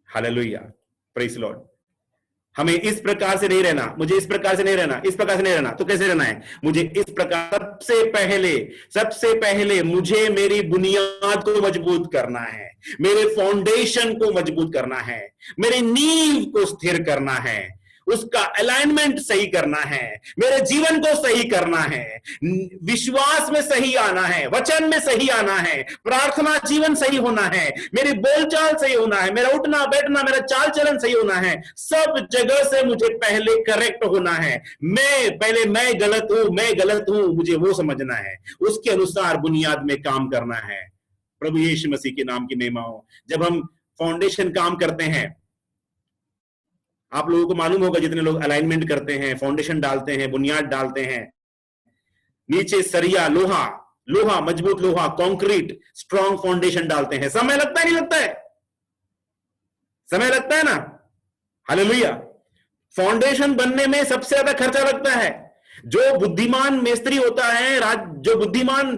Hallelujah, praise the Lord. हमें इस प्रकार से नहीं रहना, मुझे इस प्रकार से नहीं रहना, इस प्रकार से नहीं रहना, तो कैसे रहना है? मुझे इस प्रकार, सबसे पहले मुझे मेरी बुनियाद को मजबूत करना है, मेरे फाउंडेशन को मजबूत करना है, मेरी नींव को स्थिर करना है, उसका अलाइनमेंट सही करना है, मेरे जीवन को सही करना है, विश्वास में सही आना है, वचन में सही आना है, प्रार्थना जीवन सही होना है, मेरी बोलचाल सही होना है, मेरा उठना बैठना, मेरा चाल चलन सही होना है। सब जगह से मुझे पहले करेक्ट होना है। मैं गलत हूं, मुझे वो समझना है, उसके अनुसार बुनियाद में काम करना है। प्रभु यीशु मसीह के नाम की महिमा हो। जब हम फाउंडेशन काम करते हैं, आप लोगों को मालूम होगा, जितने लोग अलाइनमेंट करते हैं, फाउंडेशन डालते हैं, बुनियाद डालते हैं, नीचे सरिया, लोहा, लोहा, मजबूत लोहा, कंक्रीट, स्ट्रॉन्ग फाउंडेशन डालते हैं। समय लगता है, नहीं लगता है? समय लगता है ना? हालेलुया। फाउंडेशन बनने में सबसे ज्यादा खर्चा लगता है। जो बुद्धिमान मिस्त्री होता है, जो बुद्धिमान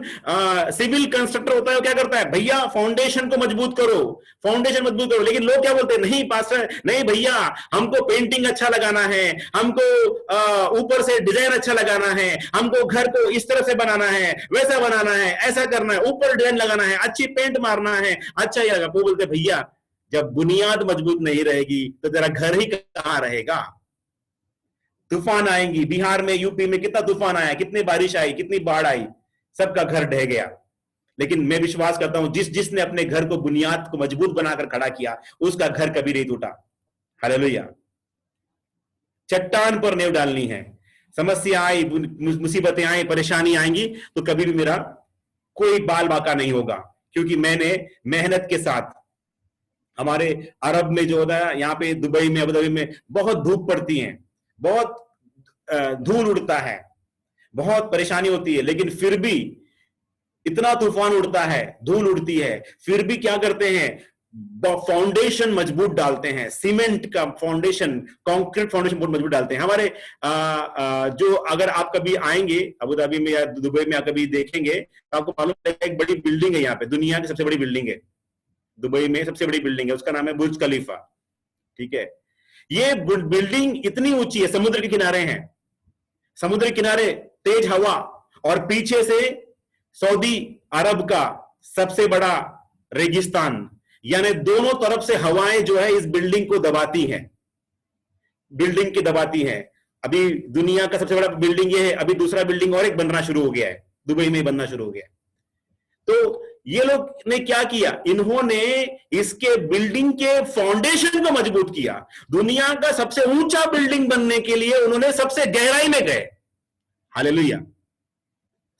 सिविल कंस्ट्रक्टर होता है, वो क्या करता है? भैया फाउंडेशन को मजबूत करो, फाउंडेशन मजबूत करो। लेकिन लोग क्या बोलते हैं? नहीं पास्टर, नहीं भैया, हमको पेंटिंग अच्छा लगाना है, हमको ऊपर से डिजाइन अच्छा लगाना है, हमको घर को इस तरह से बनाना है, वैसा बनाना है, ऐसा करना है, ऊपर डिजाइन लगाना है, अच्छी पेंट मारना है, अच्छा ये लगा। वो बोलते भैया जब बुनियाद मजबूत नहीं रहेगी तो तेरा घर ही कहां रहेगा? तूफान आएंगी, बिहार में, यूपी में कितना तूफान आया, कितनी बारिश आई, कितनी बाढ़ आई, सबका घर ढह गया। लेकिन मैं विश्वास करता हूं जिसने अपने घर को, बुनियाद को मजबूत बनाकर खड़ा किया, उसका घर कभी नहीं टूटा। हालेलुया। चट्टान पर नींव डालनी है। समस्या आई, मुसीबतें आई, परेशानी आएंगी तो कभी भी मेरा कोई बाल बाका नहीं होगा, क्योंकि मैंने मेहनत के साथ, हमारे अरब में जो होता है, यहाँ पे दुबई में, अबुधाबी में बहुत धूप पड़ती है, बहुत धूल उड़ता है, बहुत परेशानी होती है, लेकिन फिर भी इतना तूफान उड़ता है, धूल उड़ती है, फिर भी क्या करते हैं? फाउंडेशन मजबूत डालते हैं, सीमेंट का फाउंडेशन, कंक्रीट फाउंडेशन बहुत मजबूत डालते हैं। हमारे जो, अगर आप कभी आएंगे अबुधाबी में या दुबई में, कभी देखेंगे तो आपको मालूम है एक बड़ी बिल्डिंग है यहाँ पे, दुनिया की सबसे बड़ी बिल्डिंग है, दुबई में सबसे बड़ी बिल्डिंग है, उसका नाम है बुर्ज खलीफा। ठीक है, ये बिल्डिंग इतनी ऊंची है, समुद्र के किनारे है, समुद्र के किनारे तेज हवा, और पीछे से सऊदी अरब का सबसे बड़ा रेगिस्तान, यानी दोनों तरफ से हवाएं जो है इस बिल्डिंग को दबाती हैं, बिल्डिंग की दबाती हैं। अभी दुनिया का सबसे बड़ा बिल्डिंग ये है, अभी दूसरा बिल्डिंग और एक बनना शुरू हो गया है, दुबई में बनना शुरू हो गया है। तो ये लोग ने क्या किया? इन्होंने इसके बिल्डिंग के फाउंडेशन को मजबूत किया। दुनिया का सबसे ऊंचा बिल्डिंग बनने के लिए उन्होंने सबसे गहराई में गए। हालेलुया।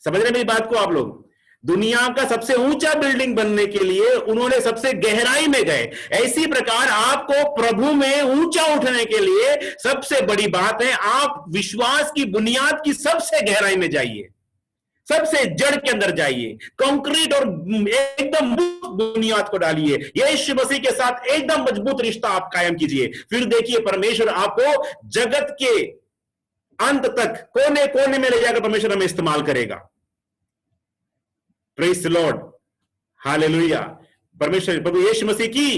समझ रहे मेरी बात को आप लोग? दुनिया का सबसे ऊंचा बिल्डिंग बनने के लिए उन्होंने सबसे गहराई में गए। ऐसी प्रकार आपको प्रभु में ऊंचा उठने के लिए सबसे बड़ी बात है, आप विश्वास की बुनियाद की सबसे गहराई में जाइए, सबसे जड़ के अंदर जाइए, कंक्रीट और एकदम बुनियाद को डालिए, यीशु मसीह के साथ एकदम मजबूत रिश्ता आप कायम कीजिए। फिर देखिए परमेश्वर आपको जगत के अंत तक, कोने कोने में ले जाकर परमेश्वर हमें इस्तेमाल करेगा। Praise the Lord, hallelujah. परमेश्वर प्रभु यीशु मसीह की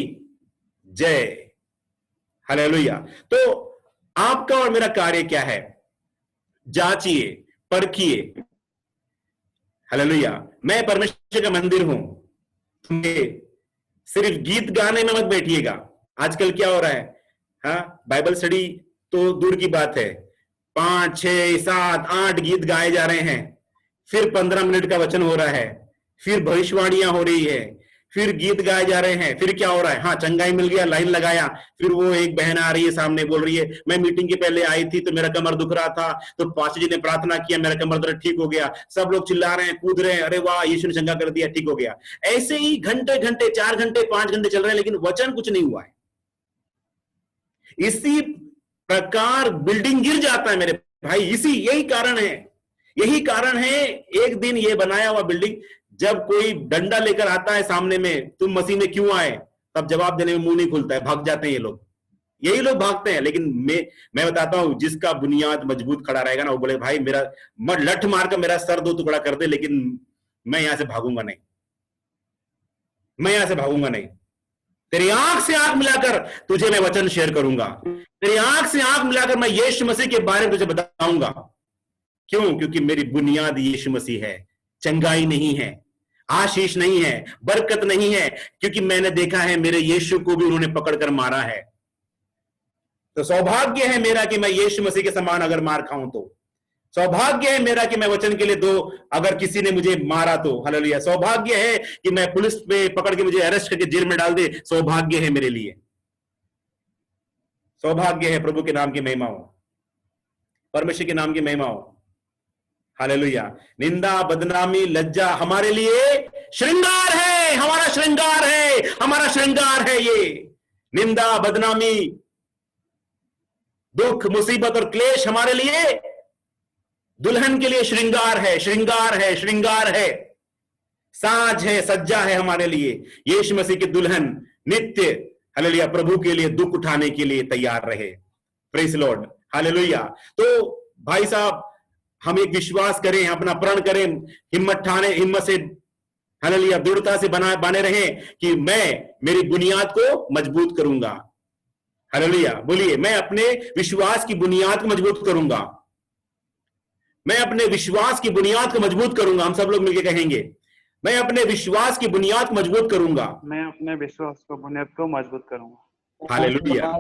जय, हालेलुया। तो आपका और मेरा कार्य क्या है? जांचिए, परखिए। हालेलुया। मैं परमेश्वर का मंदिर हूं, तुम्हें सिर्फ गीत गाने में मत बैठिएगा। आजकल क्या हो रहा है? हाँ, बाइबल स्टडी तो दूर की बात है, 5, 6, 7, 8 गीत गाए जा रहे हैं, फिर 15 मिनट का वचन हो रहा है, फिर भविष्यवाणियां हो रही है, फिर गीत गाए जा रहे हैं, फिर क्या हो रहा है? हाँ, चंगाई मिल गया, लाइन लगाया, फिर वो एक बहन आ रही है सामने, बोल रही है मैं मीटिंग के पहले आई थी तो मेरा कमर दुख रहा था, तो पास्टर जी ने प्रार्थना किया, मेरा कमर दर्द ठीक हो गया। सब लोग चिल्ला रहे हैं, कूद रहे हैं, अरे वाह यीशु ने चंगा कर दिया, ठीक हो गया। ऐसे ही घंटे घंटे, 4 घंटे, 5 घंटे चल रहे हैं, लेकिन वचन कुछ नहीं हुआ है। इसी प्रकार बिल्डिंग गिर जाता है मेरे भाई। यही कारण है एक दिन ये बनाया हुआ बिल्डिंग, जब कोई डंडा लेकर आता है सामने में, तुम मसीह में क्यों आए, तब जवाब देने में मुंह नहीं खुलता है, भाग जाते हैं ये लोग। यही लोग भागते हैं। लेकिन मैं बताता हूं, जिसका बुनियाद मजबूत खड़ा रहेगा ना, वो बोले भाई मेरा लठ मारकर मेरा सर 2 टुकड़ा कर दे, लेकिन मैं यहां से भागूंगा नहीं, मैं यहां से भागूंगा नहीं। तेरी आंख से आंख मिलाकर तुझे मैं वचन शेयर करूंगा, तेरी आंख से आंख मिलाकर मैं यीशु मसीह के बारे में तुझे बताऊंगा। क्यों? क्योंकि मेरी बुनियाद यीशु मसीह है, चंगाई नहीं है, आशीष नहीं है, बरकत नहीं है, क्योंकि मैंने देखा है मेरे यीशु को भी उन्होंने पकड़कर मारा है। तो सौभाग्य है मेरा कि मैं यीशु मसीह के समान अगर मार खाऊं तो, सौभाग्य है मेरा कि मैं वचन के लिए अगर किसी ने मुझे मारा तो, हालेलुया। सौभाग्य है कि मैं पुलिस पे पकड़ के मुझे अरेस्ट करके जेल में डाल दे, सौभाग्य है मेरे लिए, सौभाग्य है। प्रभु के नाम की महिमा हो, परमेश्वर के नाम की महिमा हो, हालेलुया। निंदा, बदनामी, लज्जा हमारे लिए श्रृंगार है, हमारा श्रृंगार है, हमारा श्रृंगार है। ये निंदा, बदनामी, दुख, मुसीबत और क्लेश हमारे लिए दुल्हन के लिए श्रृंगार है, श्रृंगार है, श्रृंगार है, साज है, सज्जा है हमारे लिए। यीशु मसीह की दुल्हन नित्य हालेलुया प्रभु के लिए दुख उठाने के लिए तैयार रहे। Praise Lord, hallelujah. तो भाई साहब, हम एक विश्वास करें, अपना प्रण करें, हिम्मत से हालेलुया दृढ़ता से बने रहें कि मैं मेरी बुनियाद को मजबूत करूंगा। हालेलुया, बोलिए, मैं अपने विश्वास की बुनियाद को मजबूत करूंगा, मैं अपने विश्वास की बुनियाद को मजबूत करूंगा। हम सब लोग मिलकर कहेंगे, मैं अपने विश्वास की बुनियाद को मजबूत करूंगा, मैं अपने विश्वास को बुनियाद को मजबूत करूंगा। हालेलुया।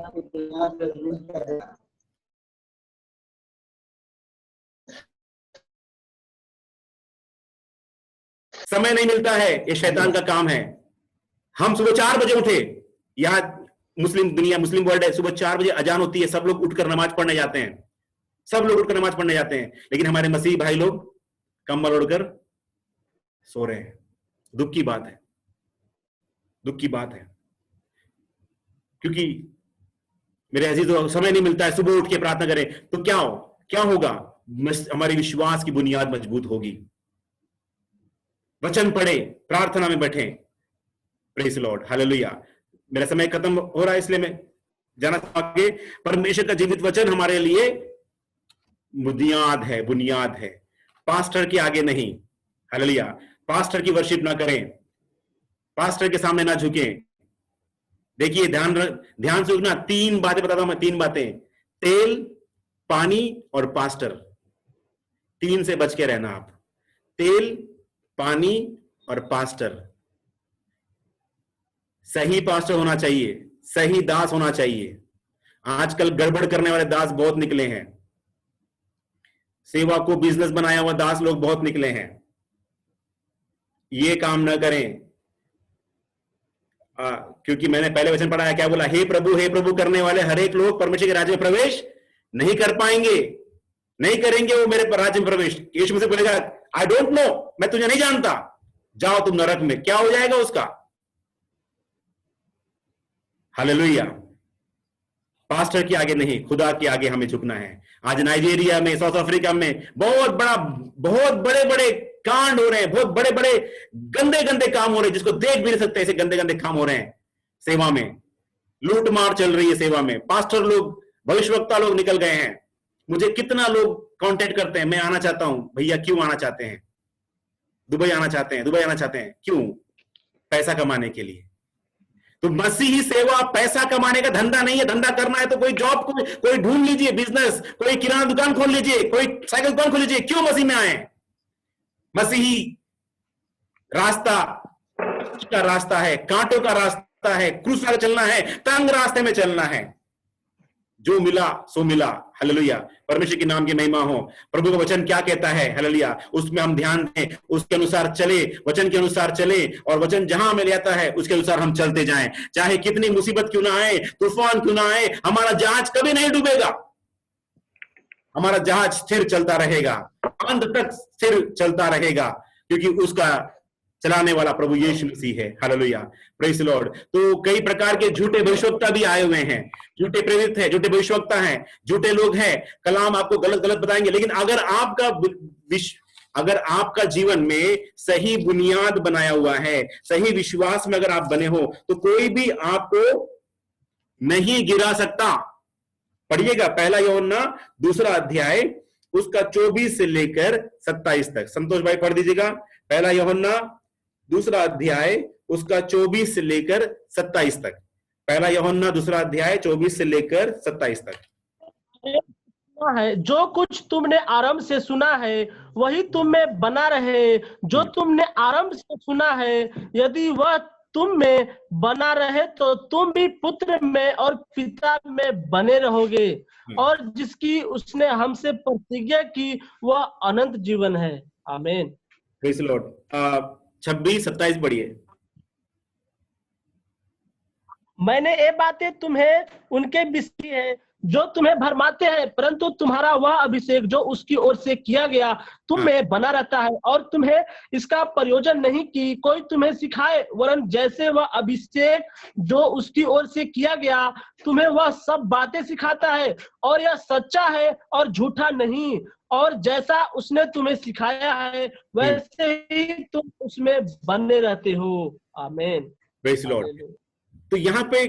समय नहीं मिलता है, ये शैतान का काम है। हम सुबह 4 बजे उठे, यहाँ मुस्लिम दुनिया, मुस्लिम वर्ल्ड है, सुबह 4 बजे अजान होती है, सब लोग उठकर नमाज पढ़ने जाते हैं, सब लोग उठकर नमाज पढ़ने जाते हैं, लेकिन हमारे मसीही भाई लोग कंबल ओढ़कर सो रहे हैं। दुख की बात है, दुख की बात है, क्योंकि मेरे अजीजों समय नहीं मिलता है सुबह उठ के प्रार्थना करें, तो क्या होगा? हमारी विश्वास की बुनियाद मजबूत होगी। वचन पढ़े, प्रार्थना में बैठे। Praise Lord, hallelujah. मेरा समय खत्म हो रहा है, इसलिए मैं जाना चाहूंगा। परमेश्वर का जीवित वचन हमारे लिए बुनियाद है, बुनियाद है, पास्टर के आगे नहीं। हालेलुया। पास्टर की वर्शिप ना करें, पास्टर के सामने ना झुकें। देखिए, ध्यान से सुनना, 3 बातें बताता हूं मैं, 3 बातें, तेल, पानी और पास्टर। 3 से बच के रहना आप, तेल, पानी और पास्टर। सही पास्टर होना चाहिए, सही दास होना चाहिए। आजकल गड़बड़ करने वाले दास बहुत निकले हैं, सेवा को बिजनेस बनाया हुआ दास लोग बहुत निकले हैं। ये काम न करें, क्योंकि मैंने पहले वचन पढ़ा है, क्या बोला? हे प्रभु करने वाले हर एक लोग परमेश्वर के राज्य में प्रवेश नहीं कर पाएंगे, नहीं करेंगे वो मेरे राज्य में प्रवेश। यीशु मसीह बोलेगा, आई डोंट नो, मैं तुझे नहीं जानता, जाओ तुम नरक में। क्या हो जाएगा उसका? हालेलुया। पास्टर के आगे नहीं, खुदा के आगे हमें झुकना है। आज नाइजीरिया में, साउथ अफ्रीका में बहुत बड़े बड़े कांड हो रहे हैं, बहुत बड़े बड़े गंदे गंदे काम हो रहे हैं, जिसको देख भी नहीं सकते, ऐसे गंदे गंदे काम हो रहे हैं। सेवा में लूट मार चल रही है, सेवा में पास्टर लोग, भविष्यवक्ता लोग निकल गए हैं। मुझे कितना लोग कांटेक्ट करते हैं, मैं आना चाहता हूं। भैया क्यों आना चाहते हैं? दुबई आना चाहते हैं, क्यों? पैसा कमाने के लिए। तो मसीही सेवा पैसा कमाने का धंधा नहीं है। धंधा करना है तो कोई जॉब कोई ढूंढ लीजिए, बिजनेस, कोई किराना दुकान खोल लीजिए, कोई साइकिल दुकान खोल लीजिए। क्यों मसीह में आए? मसीही रास्ता का रास्ता है, कांटों का रास्ता है, क्रूस पर चलना है, तंग रास्ते में चलना है। जो मिला सो मिला। हालेलुया, परमेश्वर के नाम की महिमा हो। प्रभु का वचन क्या कहता है? हालेलुया, उसमें हम ध्यान दें, उसके अनुसार चले, वचन के अनुसार चले, और वचन जहां हमें ले आता है उसके अनुसार हम चलते जाएं। चाहे कितनी मुसीबत क्यों ना आए, तूफान क्यों ना आए, हमारा जहाज कभी नहीं डूबेगा। हमारा जहाज स्थिर चलता रहेगा, अंत तक स्थिर चलता रहेगा, क्योंकि उसका चलाने वाला प्रभु यीशु मसीह है। Hallelujah, praise the Lord. तो कई प्रकार के झूठे भविष्यवक्ता भी आए हुए हैं, झूठे प्रेरित हैं, झूठे भविष्यवक्ता हैं, झूठे लोग हैं, कलाम आपको गलत गलत बताएंगे। लेकिन अगर आपका जीवन में सही बुनियाद बनाया हुआ है, सही विश्वास में अगर आप बने हो, तो कोई भी आपको नहीं गिरा सकता। पढ़िएगा 1 यूहन्ना 2 अध्याय उसका 24 से लेकर 27 तक। संतोष भाई पढ़ दीजिएगा। 1 यूहन्ना 2 अध्याय उसका 24 से लेकर 27 तक। 1 यूहन्ना 2 अध्याय 24 से लेकर 27 तक। है, जो कुछ तुमने आरंभ से सुना है वही तुम में बना रहे। जो तुमने आरंभ से सुना है, यदि वह तुम में बना रहे तो तुम भी पुत्र में और पिता में बने रहोगे, और जिसकी उसने हमसे प्रतिज्ञा की वह अनंत जीवन है। आमीन। Praise the Lord. 26-27 पढ़िए। मैंने ये बातें तुम्हें उनके विषय है जो तुम्हें भरमाते हैं, परंतु तुम्हारा वह अभिषेक जो उसकी ओर से किया गया तुम में बना रहता है, और तुम्हें इसका प्रयोजन नहीं कि कोई तुम्हें सिखाए, वरन जैसे वह अभिषेक जो उसकी ओर से किया गया तुम्हें वह सब बातें सिखाता है, और यह सच्चा है और झूठा नहीं। और जैसा उसने तुम्हें सिखाया है वैसे ही तुम उसमें बने रहते हो। आमीन। Praise the Lord. तो यहाँ पे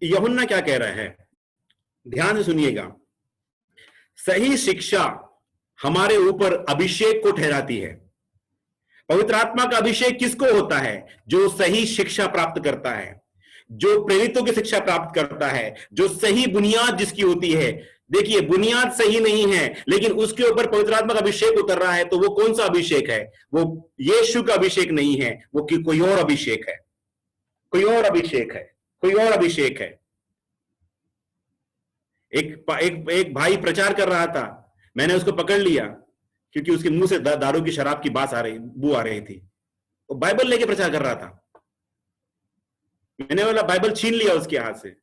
यूहन्ना क्या कह रहा है, ध्यान से सुनिएगा। सही शिक्षा हमारे ऊपर अभिषेक को ठहराती है। पवित्र आत्मा का अभिषेक किसको होता है? जो सही शिक्षा प्राप्त करता है, जो प्रेरितों की शिक्षा प्राप्त करता है, जो सही बुनियाद जिसकी होती है। देखिए, बुनियाद सही नहीं है लेकिन उसके ऊपर पवित्र आत्मा का अभिषेक उतर रहा है, तो वो कौन सा अभिषेक है? वो यीशु का अभिषेक नहीं है, वो कोई और अभिषेक है, कोई और अभिषेक है, कोई और अभिषेक है। एक भाई प्रचार कर रहा था, मैंने उसको पकड़ लिया क्योंकि उसके मुंह से दारू की शराब की बू आ रही थी। वो बाइबल लेके प्रचार कर रहा था। मैंने बोला बाइबल छीन लिया उसके हाथ से।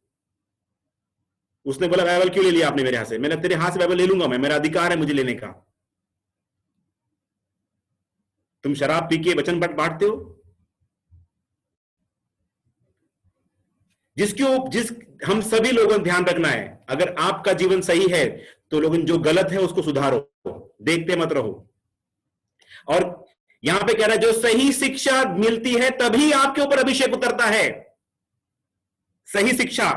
उसने बोला बाइबल क्यों ले लिया आपने मेरे हाथ से? मैंने तेरे हाथ से बाइबल ले लूंगा मैं, मेरा अधिकार है मुझे लेने का। तुम शराब पी के वचन बांटते हो। हम सभी लोगों को ध्यान रखना है, अगर आपका जीवन सही है तो लोगों जो गलत है उसको सुधारो, देखते मत रहो। और यहां पे कह रहा है जो सही शिक्षा मिलती है तभी आपके ऊपर अभिषेक उतरता है। सही शिक्षा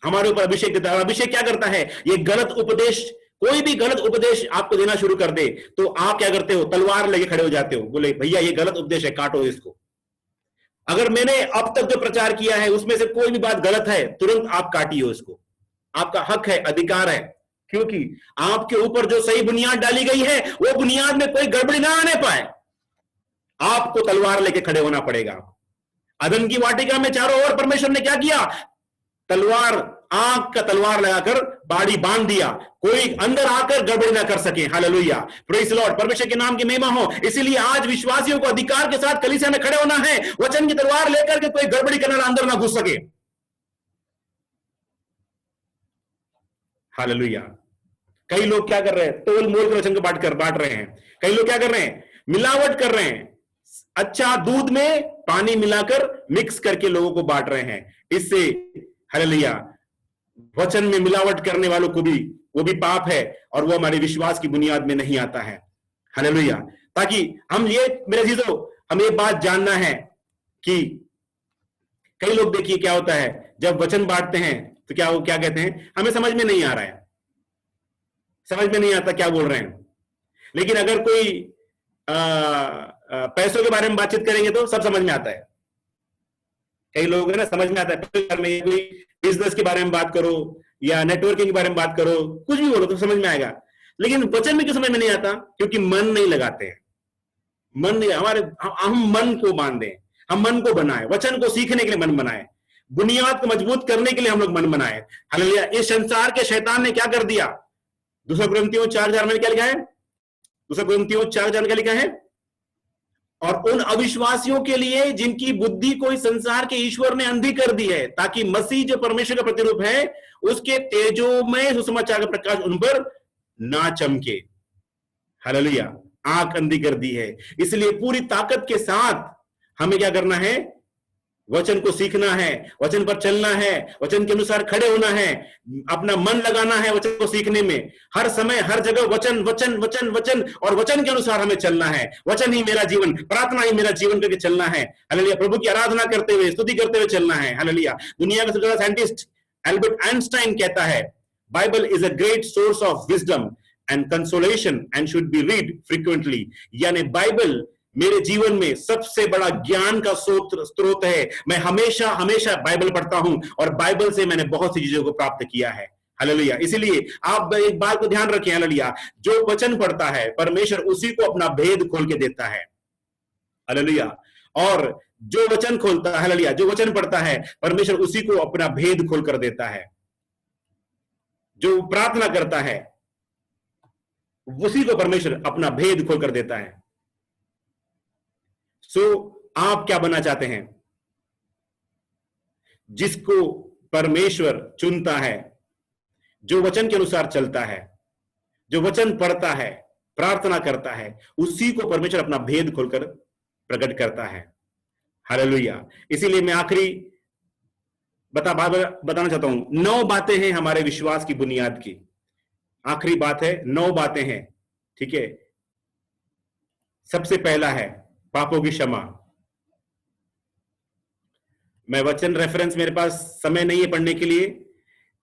हमारे ऊपर अभिषेक देता है। अभिषेक क्या करता है? ये गलत उपदेश, कोई भी गलत उपदेश आपको देना शुरू कर दे तो आप क्या करते हो? तलवार लेके खड़े हो जाते हो, बोले भैया ये गलत उपदेश है, काटो इसको। अगर मैंने अब तक जो प्रचार किया है उसमें से कोई भी बात गलत है, तुरंत आप काटिए उसको। आपका हक है, अधिकार है, क्योंकि आपके ऊपर जो सही बुनियाद डाली गई है वो बुनियाद में कोई गड़बड़ी ना आने पाए। आपको तलवार लेके खड़े होना पड़ेगा। अदन की वाटिका में चारों ओर परमेश्वर ने क्या किया? तलवार, आंख का तलवार लगाकर बाड़ी बांध दिया, कोई अंदर आकर गड़बड़ी ना कर सके। हालेलुया, प्रेज़ द लॉर्ड, परमेश्वर के नाम की महिमा हो। इसीलिए आज विश्वासियों को अधिकार के साथ कलीसिया में खड़े होना है, वचन की तलवार लेकर के कोई गड़बड़ी करने वाला अंदर ना घुस सके। हालेलुया। कई लोग क्या कर रहे हैं? तोल मोल के वचन को बांट रहे हैं। कई लोग क्या कर रहे हैं? मिलावट कर रहे हैं। अच्छा दूध में पानी मिलाकर मिक्स करके लोगों को बांट रहे हैं। इससे हालेलुया, वचन में मिलावट करने वालों को भी वो भी पाप है और वो हमारे विश्वास की बुनियाद में नहीं आता है। हालेलुया। ताकि हम ये, मेरे अजीजों, हम ये बात जानना है कि कई लोग देखिए क्या होता है, जब वचन बांटते हैं तो क्या वो क्या कहते हैं? हमें समझ में नहीं आ रहा है, समझ में नहीं आता क्या बोल रहे हैं। लेकिन अगर कोई पैसों के बारे में बातचीत करेंगे तो सब समझ में आता है। कई लोग है ना, समझ में आता है। कोई बिजनेस के बारे में बात करो या नेटवर्किंग के बारे में बात करो, कुछ भी बोलो तो समझ में आएगा। लेकिन वचन में क्यों समझ में नहीं आता? क्योंकि मन नहीं लगाते हैं। मन नहीं, हम मन को बांधे, हम मन को बनाए, वचन को सीखने के लिए मन बनाए, बुनियाद को मजबूत करने के लिए हम लोग मन बनाए। हालेलुया। इस संसार के शैतान ने क्या कर दिया? 2 कुरिन्थियों 4:4 में क्या लिखा है? 2 कुरिन्थियों 4:4 में क्या लिखा है? और उन अविश्वासियों के लिए जिनकी बुद्धि को इस संसार के ईश्वर ने अंधी कर दी है, ताकि मसीह जो परमेश्वर का प्रतिरूप है उसके तेजो में सुसमाचार का प्रकाश उन पर ना चमके। हालेलुया। आंख अंधी कर दी है। इसलिए पूरी ताकत के साथ हमें क्या करना है? वचन को सीखना है, वचन पर चलना है, वचन के अनुसार खड़े होना है, अपना मन लगाना है वचन को सीखने में। हर समय हर जगह वचन वचन वचन वचन, और वचन के अनुसार हमें चलना है। वचन ही मेरा जीवन, प्रार्थना ही मेरा जीवन करके चलना है। हालेलुया। प्रभु की आराधना करते हुए, स्तुति करते हुए चलना है। हालेलुया। दुनिया का सबसे बड़ा साइंटिस्ट एल्बर्ट आइंस्टाइन कहता है, Bible is a great source of wisdom and consolation and should be read frequently. यानी बाइबल मेरे जीवन में सबसे बड़ा ज्ञान का स्रोत है। मैं हमेशा हमेशा बाइबल पढ़ता हूं और बाइबल से मैंने बहुत सी चीजों को प्राप्त किया है। हालेलुया। इसलिए आप एक बात को ध्यान रखें, हालेलुया, जो वचन पढ़ता है परमेश्वर उसी को अपना भेद खोल के देता है। हालेलुया। और जो वचन खोलता है, हालेलुया, जो वचन पढ़ता है परमेश्वर उसी को अपना भेद खोल कर देता है। जो प्रार्थना करता है उसी को परमेश्वर अपना भेद खोल कर देता है। आप क्या बनना चाहते हैं? जिसको परमेश्वर चुनता है, जो वचन के अनुसार चलता है, जो वचन पढ़ता है, प्रार्थना करता है, उसी को परमेश्वर अपना भेद खोलकर प्रकट करता है। हालेलुया। इसीलिए मैं आखिरी बताना चाहता हूं, 9 बातें हैं हमारे विश्वास की बुनियाद की। आखिरी बात है, 9 बातें हैं, ठीक है। सबसे पहला है पापों की क्षमा। मैं वचन रेफरेंस, मेरे पास समय नहीं है पढ़ने के लिए,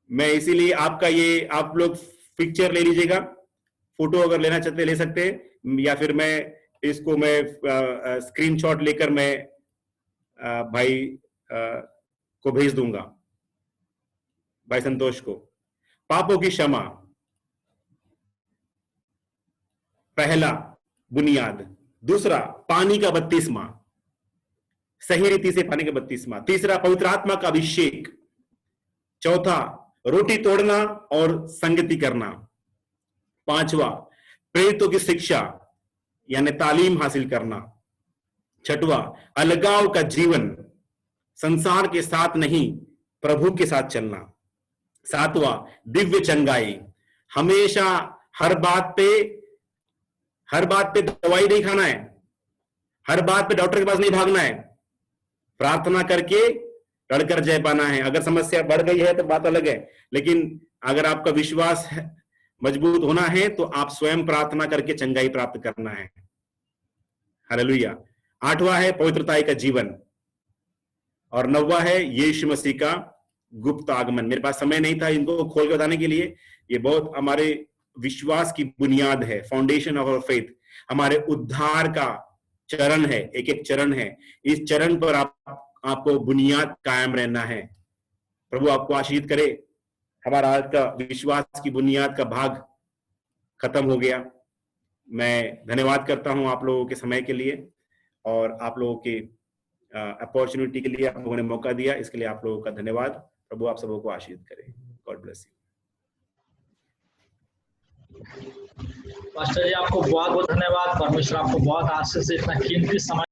मैं इसीलिए आपका ये, आप लोग पिक्चर ले लीजिएगा, फोटो अगर लेना चाहते ले सकते हैं, या फिर मैं इसको स्क्रीनशॉट लेकर मैं भाई को भेज दूंगा, भाई संतोष को। पापों की क्षमा, पहला बुनियाद। दूसरा, पानी का बपतिस्मा, सही रीति से पानी का बपतिस्मा। तीसरा, पवित्र आत्मा का अभिषेक। चौथा, रोटी तोड़ना और संगति करना। पांचवा, प्रेरितों की शिक्षा यानी तालीम हासिल करना। छठवा, अलगाव का जीवन, संसार के साथ नहीं प्रभु के साथ चलना। सातवां, दिव्य चंगाई, हमेशा हर बात पे दवाई नहीं खाना है, हर बात पे डॉक्टर के पास नहीं भागना है, प्रार्थना करके लड़कर जय पाना है। अगर समस्या बढ़ गई है तो बात अलग है, लेकिन अगर आपका विश्वास मजबूत होना है तो आप स्वयं प्रार्थना करके चंगाई प्राप्त करना है। हालेलुया। 8वां है पवित्रता का जीवन, और 9वां है यीशु मसीह का गुप्त आगमन। मेरे पास समय नहीं था इनको खोल के बताने के लिए। ये बहुत हमारे विश्वास की बुनियाद है, फाउंडेशन ऑफ आवर फेथ, हमारे उद्धार का चरण है, एक एक चरण है। इस चरण पर आपको बुनियाद कायम रहना है। प्रभु आपको आशीष करे। हमारा आज का विश्वास की बुनियाद का भाग खत्म हो गया। मैं धन्यवाद करता हूं आप लोगों के समय के लिए और आप लोगों के अपॉर्चुनिटी के लिए, आप लोगों ने मौका दिया, इसके लिए आप लोगों का धन्यवाद। प्रभु आप सबों को आशीष करे। God bless you. पास्टर जी आपको बहुत बहुत धन्यवाद। परमेश्वर आपको बहुत आशीष से इतना कीमती समय